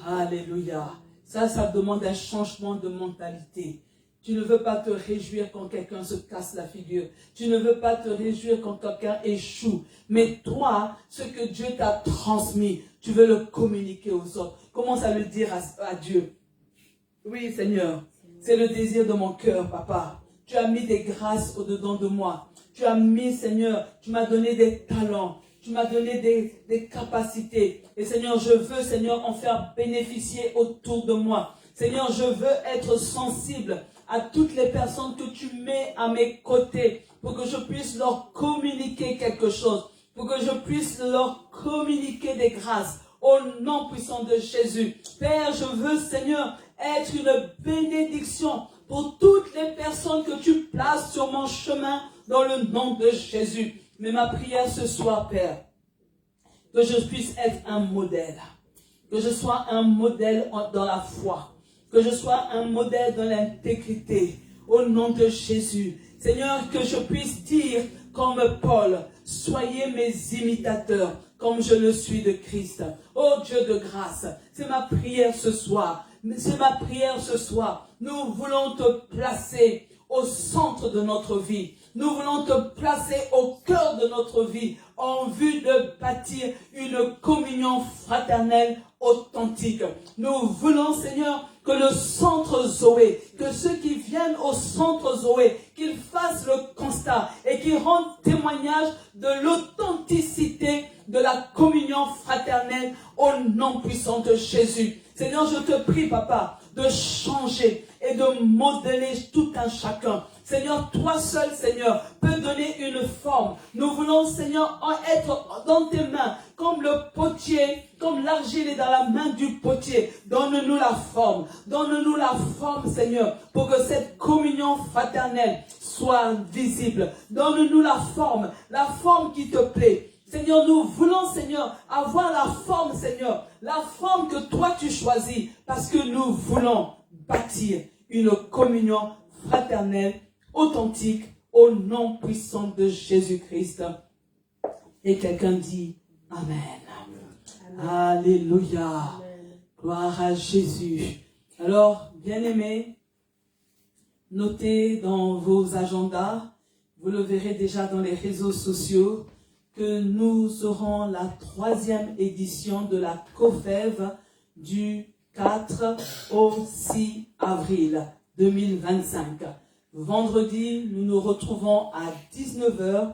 A: Alléluia. Ça demande un changement de mentalité. Tu ne veux pas te réjouir quand quelqu'un se casse la figure. Tu ne veux pas te réjouir quand quelqu'un échoue. Mais toi, ce que Dieu t'a transmis, tu veux le communiquer aux autres. Commence à le dire à Dieu. Oui, Seigneur, c'est le désir de mon cœur, Papa. Tu as mis des grâces au-dedans de moi. Tu as mis, Seigneur, tu m'as donné des talents. Tu m'as donné des capacités. Et Seigneur, je veux, Seigneur, en faire bénéficier autour de moi. Seigneur, je veux être sensible à toutes les personnes que tu mets à mes côtés pour que je puisse leur communiquer quelque chose, pour que je puisse leur communiquer des grâces au nom puissant de Jésus. Père, je veux, Seigneur, être une bénédiction pour toutes les personnes que tu places sur mon chemin dans le nom de Jésus. Mais ma prière ce soir, Père, que je puisse être un modèle, que je sois un modèle dans la foi, que je sois un modèle dans l'intégrité, au nom de Jésus. Seigneur, que je puisse dire comme Paul, soyez mes imitateurs, comme je le suis de Christ. Oh Dieu de grâce, c'est ma prière ce soir. C'est ma prière ce soir. Nous voulons te placer au centre de notre vie. Nous voulons te placer au cœur de notre vie en vue de bâtir une communion fraternelle authentique. Nous voulons, Seigneur, que le centre Zoé, que ceux qui viennent au centre Zoé, qu'ils fassent le constat et qu'ils rendent témoignage de l'authenticité de la communion fraternelle au nom puissant de Jésus. Seigneur, je te prie, Papa, de changer et de modeler tout un chacun. Seigneur, toi seul, Seigneur, peux donner une forme. Nous voulons, Seigneur, être dans tes mains, comme le potier, comme l'argile est dans la main du potier. Donne-nous la forme. Donne-nous la forme, Seigneur, pour que cette communion fraternelle soit visible. Donne-nous la forme qui te plaît. Seigneur, nous voulons, Seigneur, avoir la forme, Seigneur, la forme que toi tu choisis, parce que nous voulons bâtir une communion fraternelle, authentique, au nom puissant de Jésus-Christ. Et quelqu'un dit Amen. Amen. Alléluia. Amen. Gloire à Jésus. Alors, bien-aimés, notez dans vos agendas, vous le verrez déjà dans les réseaux sociaux, que nous aurons la 3e édition de la COFEV du 4 au 6 avril 2025. Vendredi, nous nous retrouvons à 19h.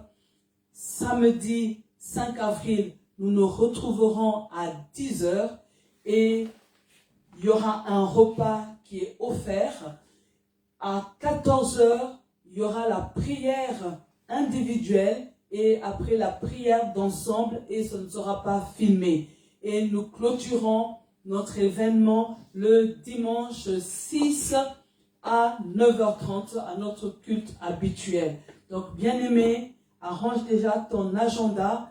A: Samedi 5 avril, nous nous retrouverons à 10h. Et il y aura un repas qui est offert. À 14h, il y aura la prière individuelle. Et après la prière d'ensemble, et ce ne sera pas filmé. Et nous clôturons notre événement le dimanche 6 à 9h30 à notre culte habituel. Donc, bien-aimé, arrange déjà ton agenda.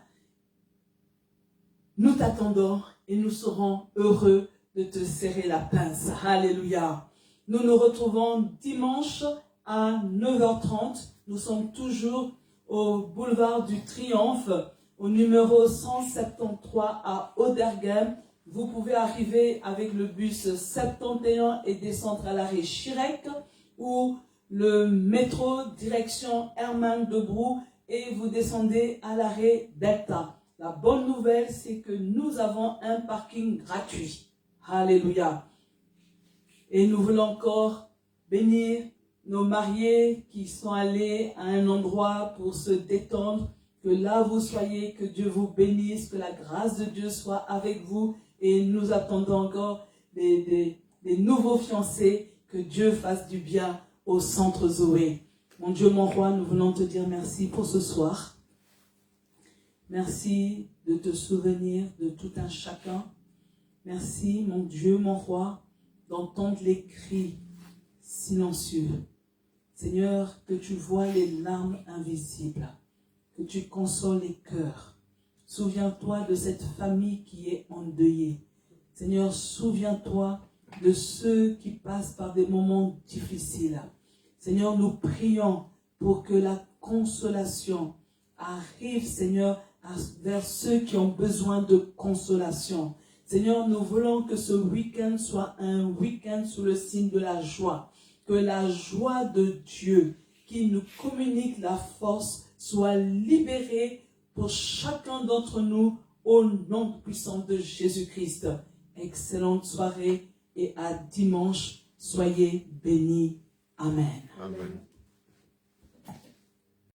A: Nous t'attendons et nous serons heureux de te serrer la pince. Alléluia. Nous nous retrouvons dimanche à 9h30. Nous sommes toujours au boulevard du Triomphe, au numéro 173 à Oderghem. Vous pouvez arriver avec le bus 71 et descendre à l'arrêt Chirec, ou le métro direction Hermann Debroux et vous descendez à l'arrêt Delta. La bonne nouvelle, c'est que nous avons un parking gratuit. Alléluia. Et nous voulons encore bénir nos mariés qui sont allés à un endroit pour se détendre, que là vous soyez, que Dieu vous bénisse, que la grâce de Dieu soit avec vous. Et nous attendons encore des nouveaux fiancés, que Dieu fasse du bien au centre Zoé. Mon Dieu, mon roi, nous voulons te dire merci pour ce soir. Merci de te souvenir de tout un chacun. Merci, mon Dieu, mon roi, d'entendre les cris silencieux. Seigneur, que tu vois les larmes invisibles, que tu consoles les cœurs. Souviens-toi de cette famille qui est endeuillée. Seigneur, souviens-toi de ceux qui passent par des moments difficiles. Seigneur, nous prions pour que la consolation arrive, Seigneur, vers ceux qui ont besoin de consolation. Seigneur, nous voulons que ce week-end soit un week-end sous le signe de la joie. Que la joie de Dieu qui nous communique la force soit libérée pour chacun d'entre nous au nom puissant de Jésus-Christ. Excellente soirée et à dimanche. Soyez bénis. Amen.
C: Amen.